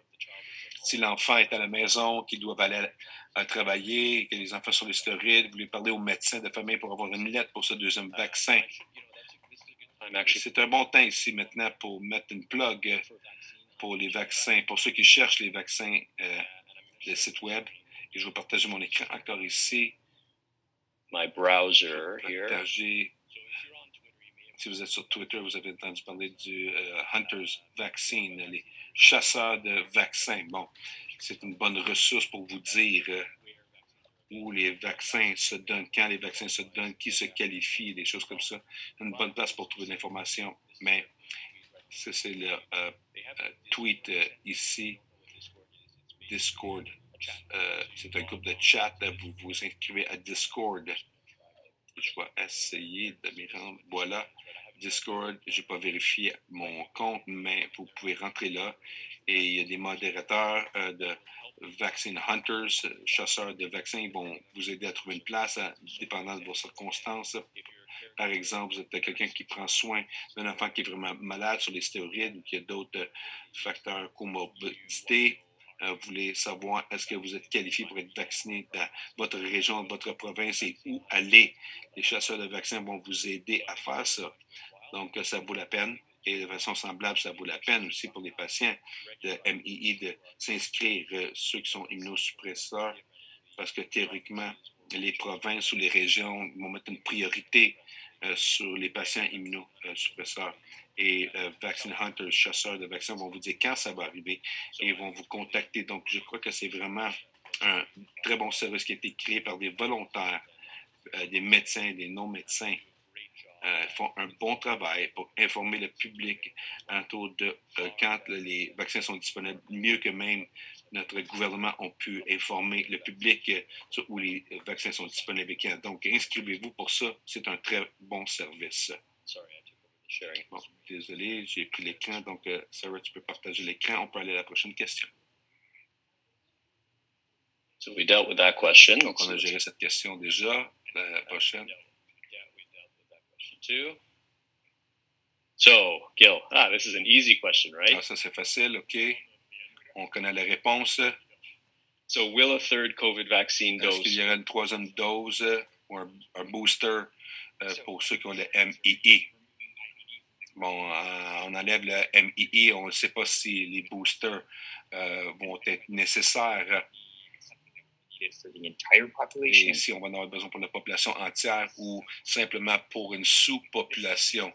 Si l'enfant est à la maison, qu'il doit aller travailler, que les enfants sont les stéroïdes, vous voulez parler au médecin de famille pour avoir une lettre pour ce deuxième vaccin. C'est un bon temps ici maintenant pour mettre une plug pour les vaccins, pour ceux qui cherchent les vaccins, le site web. Et je vais partager mon écran encore ici. My browser here. Si vous êtes sur Twitter, vous avez entendu parler du Hunters Vaccine, les chasseurs de vaccins. Bon, c'est une bonne ressource pour vous dire où les vaccins se donnent, quand les vaccins se donnent, qui se qualifie, des choses comme ça. Une bonne place pour trouver de l'information. Mais ça, c'est le tweet ici, Discord. C'est un groupe de chat. Vous vous inscrivez à Discord. Je vais essayer de m'y rendre. Voilà, Discord. Je n'ai pas vérifié mon compte, mais vous pouvez rentrer là. Et il y a des modérateurs de Vaccine Hunters, chasseurs de vaccins. Ils vont vous aider à trouver une place, dépendant de vos circonstances. Par exemple, vous êtes quelqu'un qui prend soin d'un enfant qui est vraiment malade sur les stéroïdes ou qui a d'autres facteurs comorbidité. Vous voulez savoir est-ce que vous êtes qualifié pour être vacciné dans votre région, votre province et où aller. Les chasseurs de vaccins vont vous aider à faire ça. Donc, ça vaut la peine. Et de façon semblable, ça vaut la peine aussi pour les patients de MII de s'inscrire, ceux qui sont immunosuppresseurs, parce que théoriquement, les provinces ou les régions vont mettre une priorité sur les patients immunosuppresseurs. Et Vaccine Hunters, chasseurs de vaccins, vont vous dire quand ça va arriver et vont vous contacter. Donc, je crois que c'est vraiment un très bon service qui a été créé par des volontaires, des médecins, des non-médecins. Ils font un bon travail pour informer le public autour de quand les vaccins sont disponibles, mieux que même notre gouvernement a pu informer le public sur où les vaccins sont disponibles et quand. Donc, inscrivez-vous pour ça. C'est un très bon service. Bon, désolé, j'ai pris l'écran. Donc, Sarah, tu peux partager l'écran. On peut aller à la prochaine question. So we dealt with that question. Donc, on a géré cette question déjà. La prochaine. So, Gil, this is an easy question, right? Ah, ça, c'est facile, OK. On connaît la réponse. So, will a third COVID vaccine dose... Est-ce qu'il y aura une troisième dose ou un booster pour ceux qui ont le MII? Bon, on enlève le MII. On ne sait pas si les boosters vont être nécessaires. For the entire population. Et si on va en avoir besoin pour la population entière ou simplement pour une sous-population.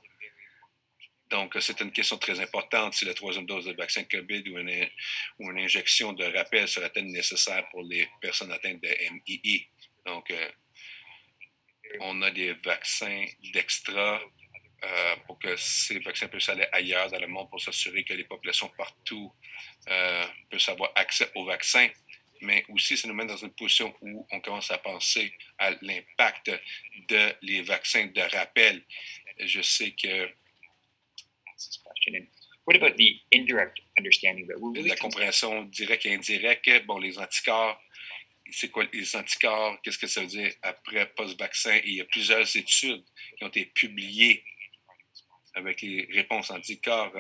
Donc, c'est une question très importante si la troisième dose de vaccin COVID ou une injection de rappel serait-elle nécessaire pour les personnes atteintes de MII. Donc, on a des vaccins d'extra pour que ces vaccins puissent aller ailleurs dans le monde pour s'assurer que les populations partout puissent avoir accès aux vaccins. Mais aussi, ça nous met dans une position où on commence à penser à l'impact de les vaccins de rappel. Je sais que What about the indirect understanding that la compréhension directe et indirecte, bon, les anticorps, c'est quoi les anticorps? Qu'est-ce que ça veut dire après post-vaccin? Et il y a plusieurs études qui ont été publiées avec les réponses anticorps.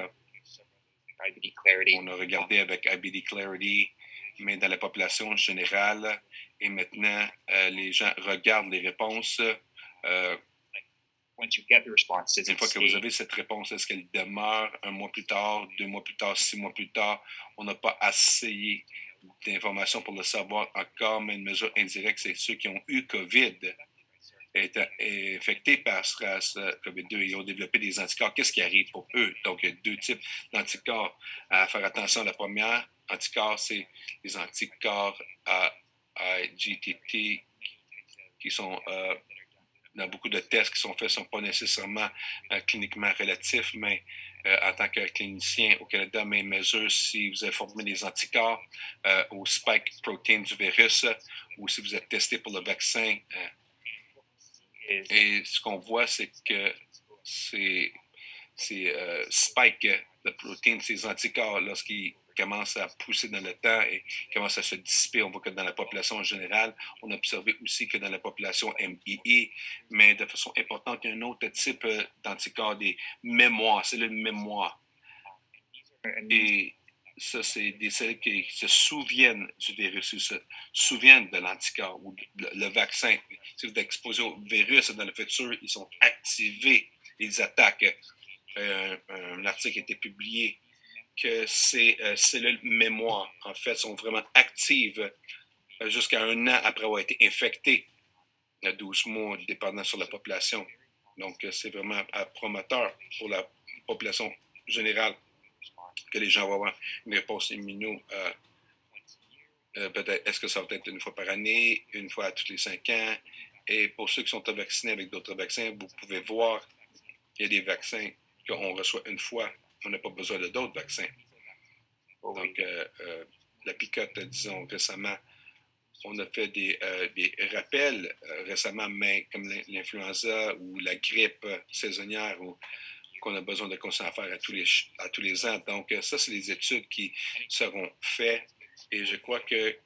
IBD Clarity. On a regardé avec IBD Clarity, mais dans la population générale. Et maintenant, les gens regardent les réponses. Once you get the response, une fois que vous avez cette réponse, est-ce qu'elle demeure un mois plus tard, 2 mois plus tard, 6 mois plus tard? On n'a pas assez d'informations pour le savoir encore, mais une mesure indirecte, c'est ceux qui ont eu COVID. est infecté par SARS-CoV-2 et ont développé des anticorps, qu'est-ce qui arrive pour eux? Donc, il y a deux types d'anticorps à faire attention. La première anticorps, c'est les anticorps IgTT qui sont dans beaucoup de tests qui sont faits, ne sont pas nécessairement cliniquement relatifs, mais en tant que clinicien au Canada, même mesure si vous avez formé des anticorps au spike protein du virus ou si vous êtes testé pour le vaccin. Et ce qu'on voit, c'est que ces spike de protéines, ces anticorps, lorsqu'ils commencent à pousser dans le temps et commencent à se dissiper, on voit que dans la population en général, on a observé aussi que dans la population MII, mais de façon importante, il y a un autre type d'anticorps, des mémoires, cellules mémoire. Et ça, c'est des cellules qui se souviennent du virus, ou se souviennent de l'anticorps ou le vaccin. Si vous êtes exposé au virus dans le futur, ils sont activés, ils attaquent. Un article a été publié que ces cellules mémoire, en fait, sont vraiment actives jusqu'à 1 an après avoir été infectées, 12 mois, dépendant sur la population. Donc, c'est vraiment prometteur pour la population générale que les gens vont avoir une réponse immuno. Peut-être, est-ce que ça va être une fois par année, une fois à tous les 5 ans? Et pour ceux qui sont vaccinés avec d'autres vaccins, vous pouvez voir qu'il y a des vaccins qu'on reçoit une fois, on n'a pas besoin de d'autres vaccins. Donc, la picote, disons, récemment, on a fait des rappels récemment, mais comme l'influenza ou la grippe saisonnière ou qu'on a besoin de continuer à faire à tous les ans. Donc, ça, c'est les études qui seront faites. Et je crois que,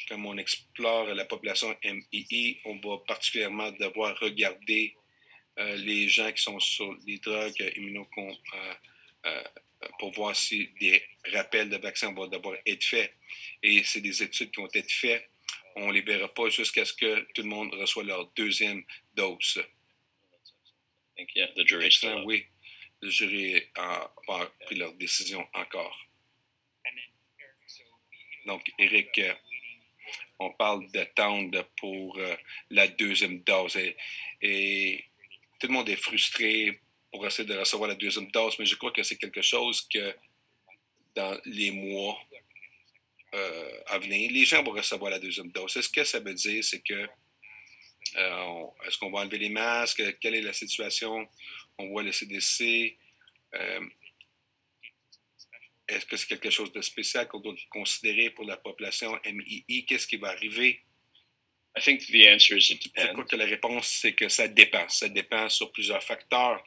comme on explore la population MII, on va particulièrement devoir regarder les gens qui sont sur les drogues pour voir si des rappels de vaccins vont devoir être faits. Et c'est des études qui vont être faites. On ne les verra pas jusqu'à ce que tout le monde reçoive leur deuxième dose. Excellent, oui. Le jury n'a pas pris leur décision encore. Donc, Eric, on parle d'attendre pour la deuxième dose. Et tout le monde est frustré pour essayer de recevoir la deuxième dose, mais je crois que c'est quelque chose que dans les mois à venir, les gens vont recevoir la deuxième dose. Ce que ça veut dire, c'est que est-ce qu'on va enlever les masques? Quelle est la situation? On voit le CDC. Est-ce que c'est quelque chose de spécial qu'on doit considérer pour la population MII? Qu'est-ce qui va arriver? I think the answer is it Je crois que la réponse, c'est que ça dépend. Ça dépend sur plusieurs facteurs.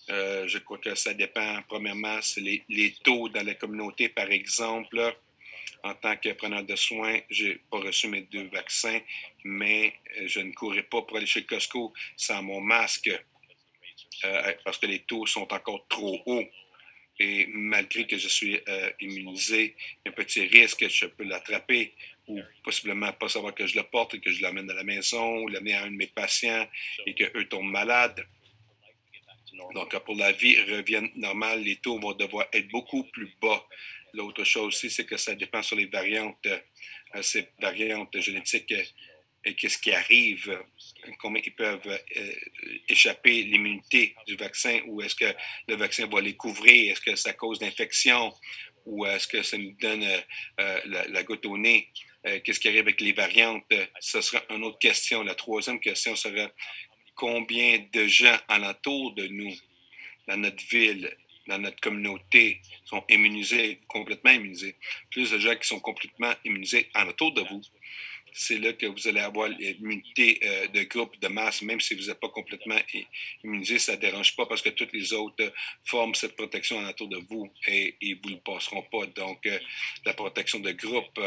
Je crois que ça dépend, premièrement, c'est les taux dans la communauté. Par exemple, en tant que preneur de soins, je n'ai pas reçu mes 2 vaccins, mais je ne courais pas pour aller chez Costco sans mon masque parce que les taux sont encore trop hauts. Et malgré que je suis immunisé, il y a un petit risque que je peux l'attraper ou possiblement pas savoir que je le porte et que je l'amène à la maison ou l'amener à un de mes patients et qu'eux tombent malades. Donc, pour la vie revienne normale, les taux vont devoir être beaucoup plus bas. L'autre chose aussi, c'est que ça dépend sur les variantes, ces variantes génétiques et qu'est-ce qui arrive, comment ils peuvent échapper l'immunité du vaccin ou est-ce que le vaccin va les couvrir, est-ce que ça cause d'infection ou est-ce que ça nous donne la goutte au nez. Qu'est-ce qui arrive avec les variantes? Ce sera une autre question. La troisième question sera combien de gens alentour de nous, dans notre ville, dans notre communauté, sont immunisés, complètement immunisés. Plus de gens qui sont complètement immunisés alentour de vous, c'est là que vous allez avoir l'immunité de groupe, de masse, même si vous n'êtes pas complètement immunisé, ça ne dérange pas parce que toutes les autres forment cette protection alentour de vous et vous ne le passeront pas. Donc, la protection de groupe,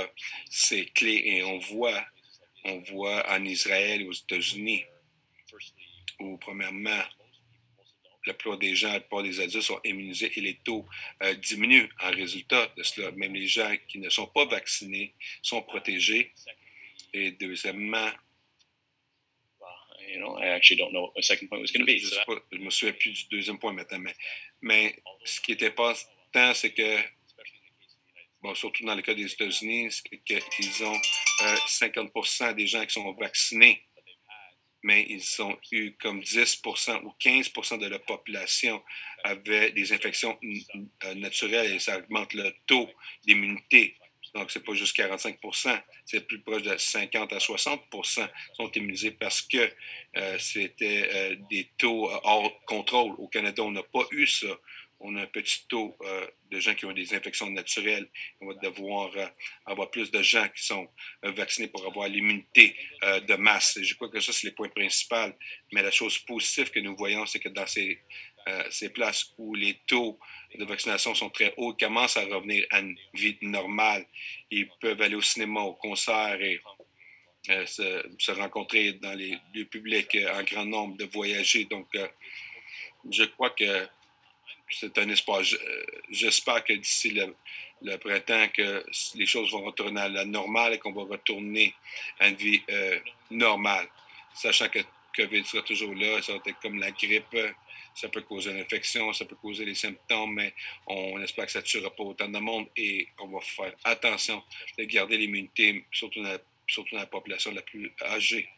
c'est clé et on voit en Israël et aux États-Unis où, premièrement, la plupart des gens, la plupart des adultes sont immunisés et les taux diminuent en résultat de cela. Même les gens qui ne sont pas vaccinés sont protégés. Et deuxièmement, I actually don't know what my second point was going to be. Je ne me souviens plus du deuxième point maintenant, mais ce qui est important, c'est que, bon, surtout dans le cas des États-Unis, c'est qu'ils ont 50% des gens qui sont vaccinés mais ils ont eu comme 10% ou 15% de la population avait des infections naturelles et ça augmente le taux d'immunité. Donc, ce n'est pas juste 45%, c'est plus proche de 50 à 60% sont immunisés parce que c'était des taux hors contrôle. Au Canada, on n'a pas eu ça. On a un petit taux de gens qui ont des infections naturelles. On va devoir avoir plus de gens qui sont vaccinés pour avoir l'immunité de masse. Je crois que ça, c'est les points principaux. Mais la chose positive que nous voyons, c'est que dans ces places où les taux de vaccination sont très hauts, ils commencent à revenir à une vie normale. Ils peuvent aller au cinéma, au concert et se rencontrer dans les lieux publics en grand nombre, de voyager. Donc, je crois que c'est un espoir. J'espère que d'ici le printemps, que les choses vont retourner à la normale et qu'on va retourner à une vie normale, sachant que COVID sera toujours là, ça va être comme la grippe, ça peut causer une infection, ça peut causer des symptômes, mais on espère que ça ne tuera pas autant de monde et on va faire attention de garder l'immunité, surtout dans la population la plus âgée.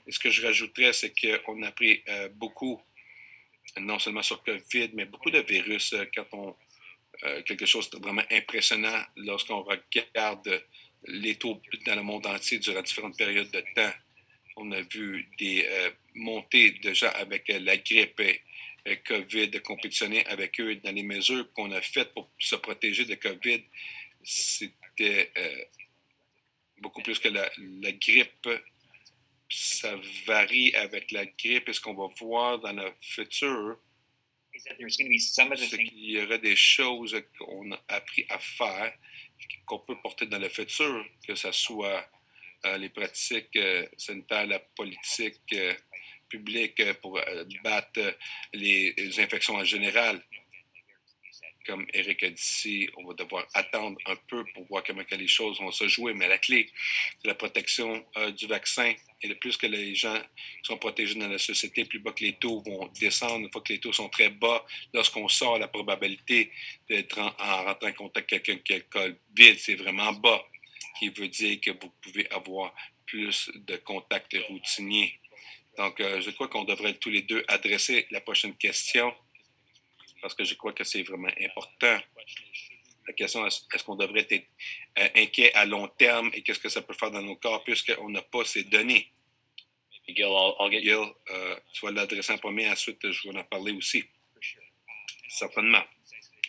Et ce que je rajouterais, c'est qu'on a appris beaucoup, non seulement sur COVID, mais beaucoup de virus quand quelque chose de vraiment impressionnant lorsqu'on regarde les taux dans le monde entier durant différentes périodes de temps. On a vu des montées de gens avec la grippe et COVID compétitionner avec eux dans les mesures qu'on a faites pour se protéger de COVID. C'était beaucoup plus que la grippe. Ça varie avec la grippe. Et ce qu'on va voir dans le futur, c'est qu'il y aura des choses qu'on a appris à faire, qu'on peut porter dans le futur, que ce soit les pratiques sanitaires, la politique publique pour battre les infections en général. Comme Eric a dit ici, on va devoir attendre un peu pour voir comment que les choses vont se jouer, mais la clé, c'est la protection du vaccin. Et le plus que les gens sont protégés dans la société, plus bas que les taux vont descendre. Une fois que les taux sont très bas, lorsqu'on sort, la probabilité d'être en rentrant en contact avec quelqu'un qui a le COVID, c'est vraiment bas, qui veut dire que vous pouvez avoir plus de contacts routiniers. Donc, je crois qu'on devrait tous les deux adresser la prochaine question parce que je crois que c'est vraiment important. La question, est-ce qu'on devrait être inquiet à long terme et qu'est-ce que ça peut faire dans nos corps puisqu'on n'a pas ces données? Gil, Gil, tu vas l'adresser en premier, ensuite je vais en parler aussi. Certainement.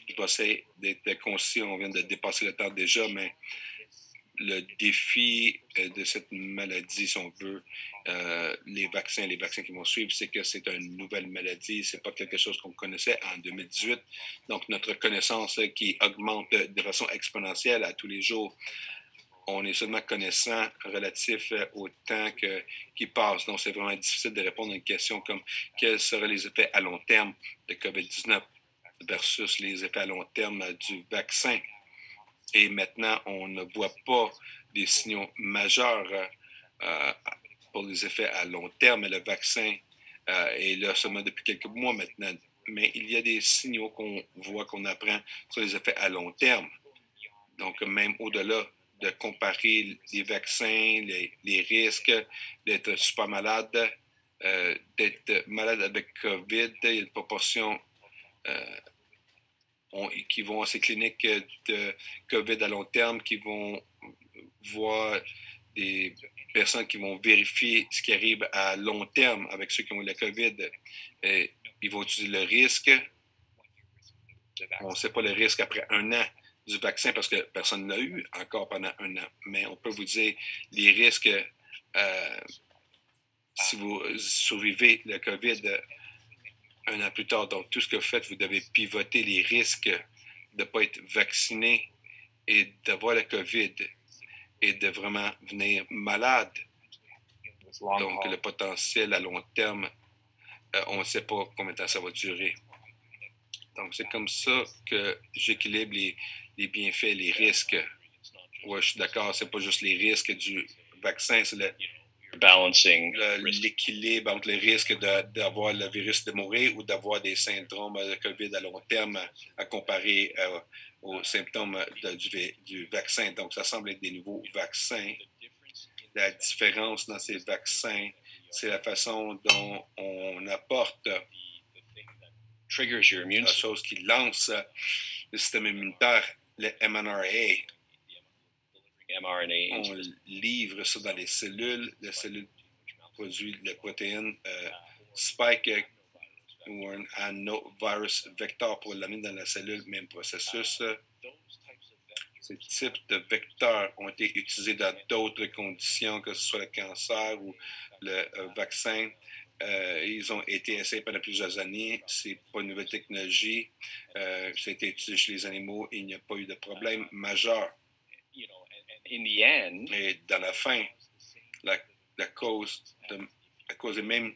Je dois essayer d'être concis, on vient de dépasser le temps déjà, mais le défi de cette maladie, si on veut, les vaccins qui vont suivre, c'est que c'est une nouvelle maladie. C'est pas quelque chose qu'on connaissait en 2018. Donc, notre connaissance qui augmente de façon exponentielle à tous les jours, on est seulement connaissant relatif au temps qui passe. Donc, c'est vraiment difficile de répondre à une question comme quels seraient les effets à long terme de COVID-19 versus les effets à long terme du vaccin. Et maintenant, on ne voit pas des signaux majeurs pour les effets à long terme. Le vaccin est là seulement depuis quelques mois maintenant. Mais il y a des signaux qu'on voit, qu'on apprend sur les effets à long terme. Donc, même au-delà de comparer les vaccins, les risques d'être super malade, d'être malade avec COVID, il y a une proportion qui vont à ces cliniques de COVID à long terme, qui vont voir des personnes qui vont vérifier ce qui arrive à long terme avec ceux qui ont eu la COVID. Ils vont étudier le risque. On ne sait pas le risque après un an du vaccin parce que personne ne l'a eu encore pendant un an. Mais on peut vous dire les risques si vous survivez le COVID un an plus tard. Donc, tout ce que vous faites, vous devez pivoter les risques de ne pas être vacciné et d'avoir le COVID et de vraiment venir malade. Donc, le potentiel à long terme, on ne sait pas combien de temps ça va durer. Donc, c'est comme ça que j'équilibre les bienfaits et les risques. Oui, je suis d'accord, c'est pas juste les risques du vaccin, c'est l'équilibre entre les risques d'avoir le virus de mourir ou d'avoir des syndromes de COVID à long terme à comparer aux symptômes du vaccin. Donc, ça semble être des nouveaux vaccins. La différence dans ces vaccins c'est la façon dont on apporte triggers your immune la chose qui lance le système immunitaire, le mRNA. On livre ça dans les cellules produit la protéine spike ou un adenovirus vecteur pour l'amener dans la cellule, même processus. Ces types de vecteurs ont été utilisés dans d'autres conditions, que ce soit le cancer ou le vaccin. Ils ont été essayés pendant plusieurs années. Ce n'est pas une nouvelle technologie. Ça a été utilisé chez les animaux et il n'y a pas eu de problème majeur. Et dans la fin, la cause des mêmes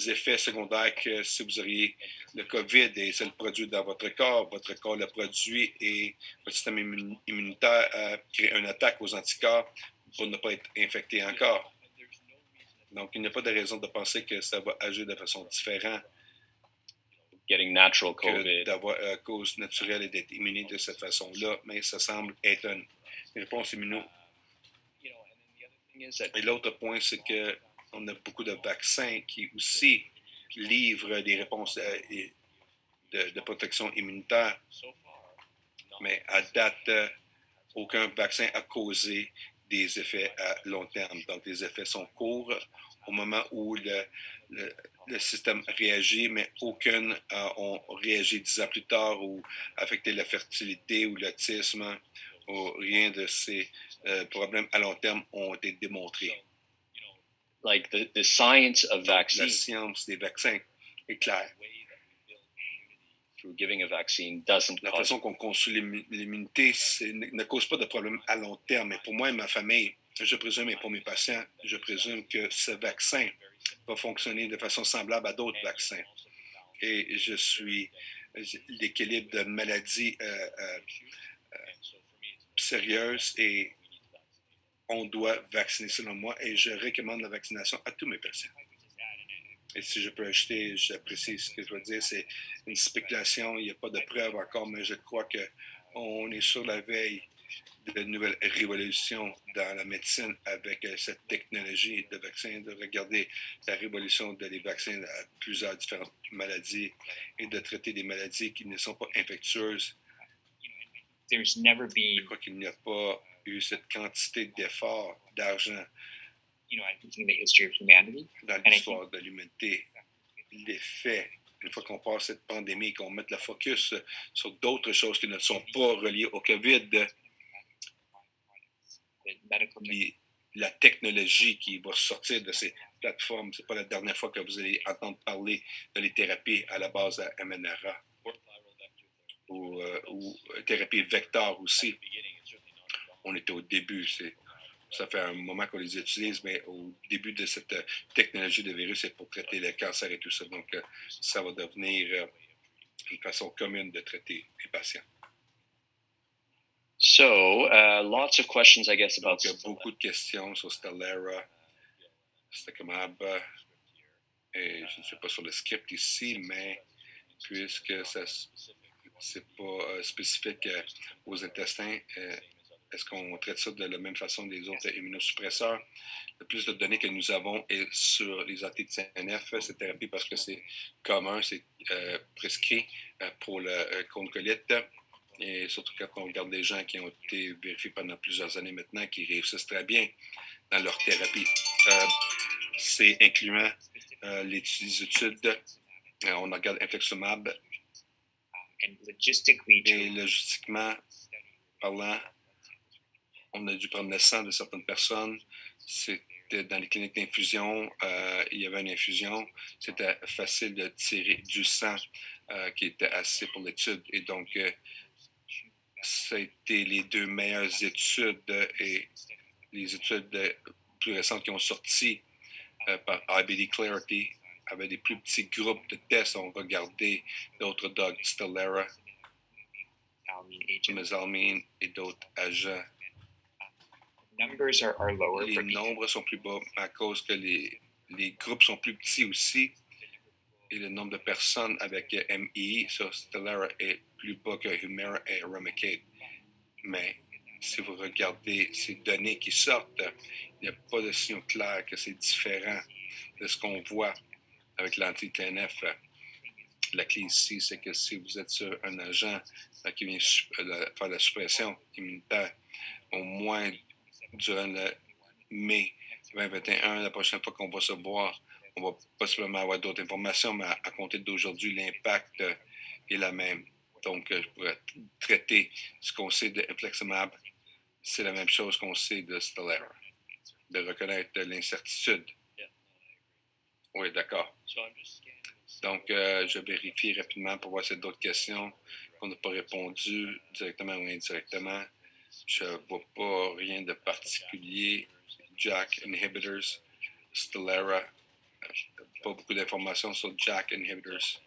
effets secondaires que si vous auriez le COVID et c'est le produit dans votre corps le produit et votre système immunitaire crée une attaque aux anticorps pour ne pas être infecté encore. Donc, il n'y a pas de raison de penser que ça va agir de façon différente que d'avoir cause naturelle et d'être immuné de cette façon-là, mais ça semble être une réponse immuno. Et l'autre point, c'est qu'on a beaucoup de vaccins qui aussi livrent des réponses de protection immunitaire. Mais à date, aucun vaccin a causé des effets à long terme. Donc, les effets sont courts au moment où le système réagit, mais aucun ont réagi 10 ans plus tard ou affecté la fertilité ou l'autisme. Rien de ces problèmes à long terme ont été démontrés. Like the science of vaccines. La science des vaccins est claire. Through giving a vaccine doesn't la façon qu'on construit l'immunité ne cause pas de problème à long terme. Mais pour moi et ma famille, je présume, et pour mes patients, je présume que ce vaccin va fonctionner de façon semblable à d'autres vaccins. Et je suis l'équilibre de maladies sérieuses et on doit vacciner selon moi et je recommande la vaccination à tous mes patients. Et si je peux ajouter, j'apprécie ce que je veux dire, c'est une spéculation, il n'y a pas de preuve encore, mais je crois qu'on est sur la veille de nouvelles révolutions dans la médecine avec cette technologie de vaccins, de regarder la révolution des vaccins à plusieurs différentes maladies et de traiter des maladies qui ne sont pas infectieuses. Je crois qu'il n'y a pas eu cette quantité d'efforts, d'argent dans l'histoire de l'humanité. L'effet, une fois qu'on passe cette pandémie, qu'on mette le focus sur d'autres choses qui ne sont pas reliées au COVID, la technologie qui va sortir de ces plateformes, ce n'est pas la dernière fois que vous allez entendre parler de les thérapies à la base à mRNA ou thérapie vecteur aussi. On était au début, ça fait un moment qu'on les utilise, mais au début de cette technologie de virus, c'est pour traiter le cancer et tout ça. Donc, ça va devenir une façon commune de traiter les patients. So, lots of questions, I guess, about. Donc, il y a beaucoup de questions sur Stelara, Stacamab, et je ne suis pas sur le script ici, mais puisque c'est pas spécifique aux intestins, est-ce qu'on traite ça de la même façon des autres immunosuppresseurs? Le plus de données que nous avons est sur les anti-TNF, cette thérapie, parce que c'est commun, c'est prescrit pour le concolite. Et surtout quand on regarde des gens qui ont été vérifiés pendant plusieurs années maintenant, qui réussissent très bien dans leur thérapie. C'est incluant les études. On regarde infliximab. Et logistiquement parlant, on a dû prendre le sang de certaines personnes. C'était dans les cliniques d'infusion. Il y avait une infusion. C'était facile de tirer du sang qui était assez pour l'étude. Et donc, ça a été les deux meilleures études et les études plus récentes qui ont sorti par IBD Clarity avec des plus petits groupes de tests. On regardait d'autres drugs, Stelara, mesalmine et d'autres agents. Les nombres sont plus bas à cause que les groupes sont plus petits aussi. Et le nombre de personnes avec MI sur Stelara est plus bas que Humira et Remicade. Mais si vous regardez ces données qui sortent, il n'y a pas de signaux clairs que c'est différent de ce qu'on voit avec l'anti-TNF. La clé ici, c'est que si vous êtes sur un agent qui vient faire la suppression immunitaire, au moins durant le mai 2021, la prochaine fois qu'on va se voir, on va possiblement avoir d'autres informations, mais à compter d'aujourd'hui, l'impact est la même. Donc, pour traiter ce qu'on sait de Infliximab, c'est la même chose qu'on sait de Stelara, de reconnaître l'incertitude. Oui, d'accord. Donc, je vérifie rapidement pour voir s'il y a d'autres questions qu'on n'a pas répondu directement ou indirectement. Je ne vois pas rien de particulier. JAK inhibitors, Stelara, pas beaucoup d'informations sur JAK inhibitors.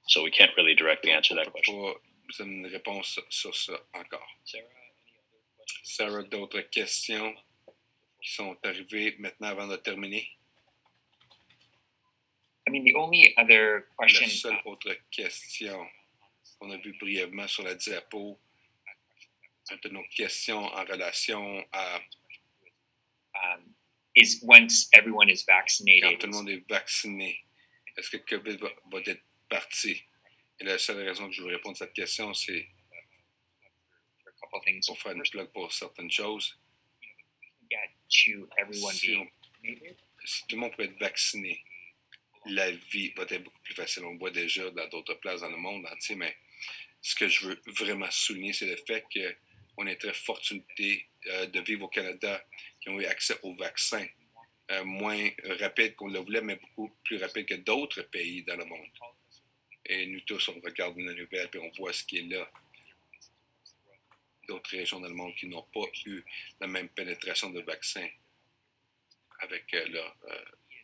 So we can't really directly answer that question. Pas vous avez une réponse sur ça encore. Sarah, d'autres questions qui sont arrivées maintenant avant de terminer? I mean, the only other question. La seule autre question qu'on a vue brièvement sur la diapo, une de nos questions en relation à is once everyone is vaccinated. quand tout le monde est vacciné, est-ce que COVID va être parti? Et la seule raison que je veux répondre à cette question, c'est pour faire une plug pour certaines choses. Si tout le monde peut être vacciné, la vie va être beaucoup plus facile. On le voit déjà dans d'autres places dans le monde entier, mais ce que je veux vraiment souligner, c'est le fait qu'on est très fortuné de vivre au Canada, qui ont eu accès au vaccin moins rapide qu'on le voulait, mais beaucoup plus rapide que d'autres pays dans le monde. Et nous tous, on regarde les nouvelles et on voit ce qui est là. D'autres régions dans le monde qui n'ont pas eu la même pénétration de vaccins avec leur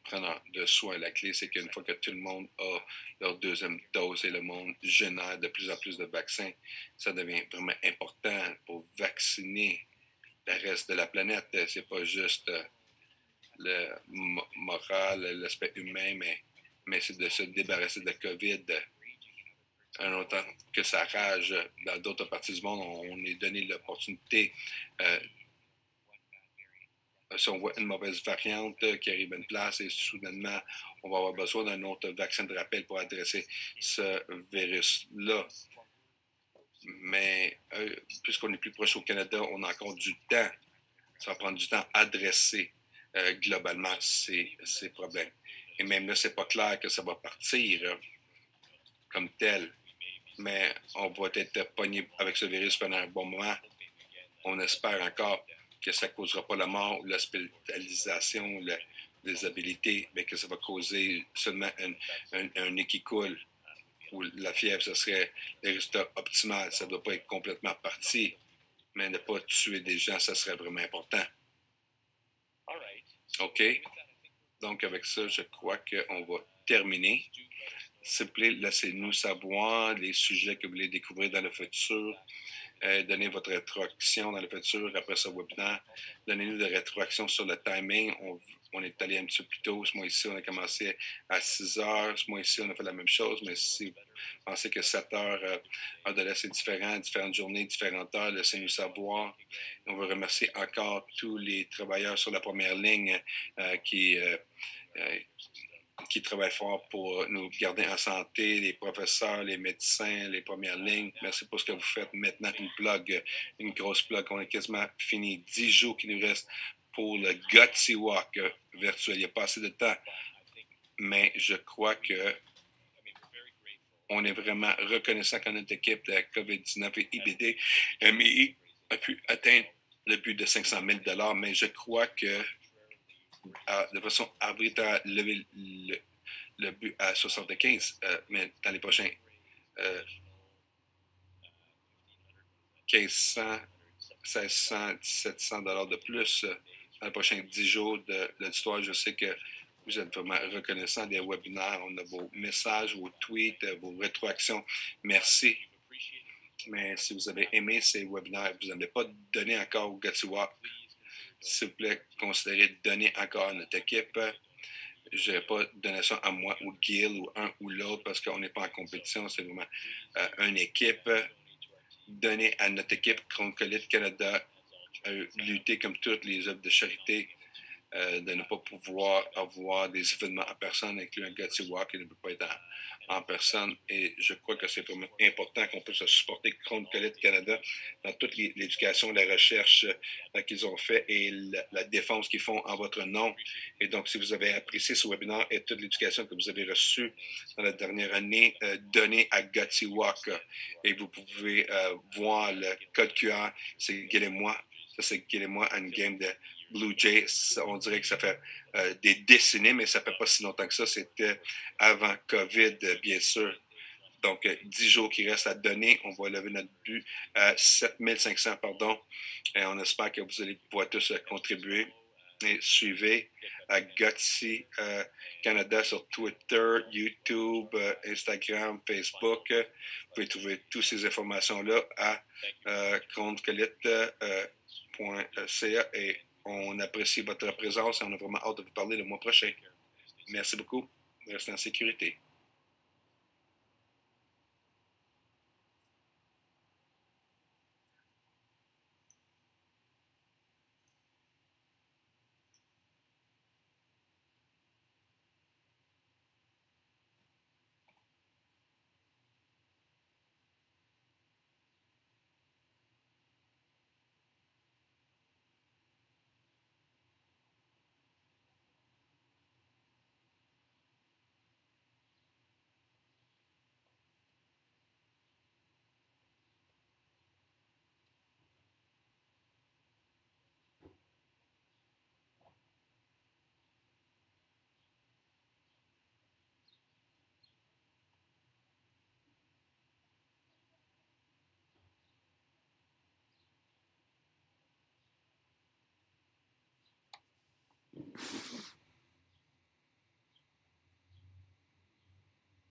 prenant de soin. La clé, c'est qu'une fois que tout le monde a leur deuxième dose et le monde génère de plus en plus de vaccins, ça devient vraiment important pour vacciner le reste de la planète. C'est pas juste le moral, l'aspect humain, mais c'est de se débarrasser de la COVID. En autant que ça rage dans d'autres parties du monde, on est donné l'opportunité. Si on voit une mauvaise variante qui arrive à une place et soudainement, on va avoir besoin d'un autre vaccin de rappel pour adresser ce virus-là. Mais puisqu'on est plus proche au Canada, on a encore du temps. Ça va prendre du temps à adresser globalement ces problèmes. Et même là, c'est pas clair que ça va partir comme tel. Mais on va être pogné avec ce virus pendant un bon moment. On espère encore que ça ne causera pas la mort ou l'hospitalisation ou la déshabilité, mais que ça va causer seulement un nez qui coule ou la fièvre. Ce serait le résultat optimal. Ça ne doit pas être complètement parti, mais ne pas tuer des gens, ça serait vraiment important. OK? Donc, avec ça, je crois qu'on va terminer. S'il vous plaît, laissez-nous savoir les sujets que vous voulez découvrir dans le futur. Donnez votre rétroaction dans le futur après ce webinaire. Donnez-nous des rétroactions sur le timing. On est allé un petit peu plus tôt. Ce mois-ci, on a commencé à 6 heures. Ce mois-ci, on a fait la même chose. Mais si vous pensez que 7 heures heure de l'Est, c'est différent, différentes journées, différentes heures, laissez-nous savoir. On veut remercier encore tous les travailleurs sur la première ligne qui travaillent fort pour nous garder en santé, les professeurs, les médecins, les premières lignes. Merci pour ce que vous faites. Maintenant, une grosse plug. On a quasiment fini 10 jours qui nous restent pour le Gutsy Walk virtuel. Il n'y a pas assez de temps, mais je crois que on est vraiment reconnaissant que notre équipe de COVID-19 et IBD MI a pu atteindre le but de 500 000 $, mais je crois que de façon arbitraire, lever le but à 75, mais dans les prochains 1500, 1600, 1700 $ de plus, dans les prochains 10 jours de l'histoire, je sais que vous êtes vraiment reconnaissants des webinaires. On a vos messages, vos tweets, vos rétroactions. Merci. Mais si vous avez aimé ces webinaires, vous n'avez pas donné encore au Gutsy Walk, s'il vous plaît, considérez de donner encore à notre équipe. Je n'ai pas donné ça à moi ou Gil ou un ou l'autre parce qu'on n'est pas en compétition. C'est vraiment une équipe. donner à notre équipe Chronocolite Canada, lutter comme toutes les œuvres de charité, de ne pas pouvoir avoir des événements en personne, incluant un Gutsy Walk qui ne peut pas être en personne. Et je crois que c'est vraiment important qu'on puisse supporter Chronocolite Canada dans toute l'éducation, la recherche qu'ils ont fait et la défense qu'ils font en votre nom. Et donc, si vous avez apprécié ce webinaire et toute l'éducation que vous avez reçue dans la dernière année, donnez à Gutsy Walk et vous pouvez voir le code QR, c'est Guillez-moi. Ça, c'est Guillez-moi à une game de Blue Jays. On dirait que ça fait des décennies, mais ça fait pas si longtemps que ça. C'était avant COVID, bien sûr. Donc, 10 jours qui restent à donner. On va lever notre but à 7500, pardon. Et on espère que vous allez pouvoir tous contribuer. Et suivez Gutsy Canada sur Twitter, YouTube, Instagram, Facebook. Vous pouvez trouver toutes ces informations-là à chronocolite.ca et on apprécie votre présence et on a vraiment hâte de vous parler le mois prochain. Merci beaucoup. Restez en sécurité.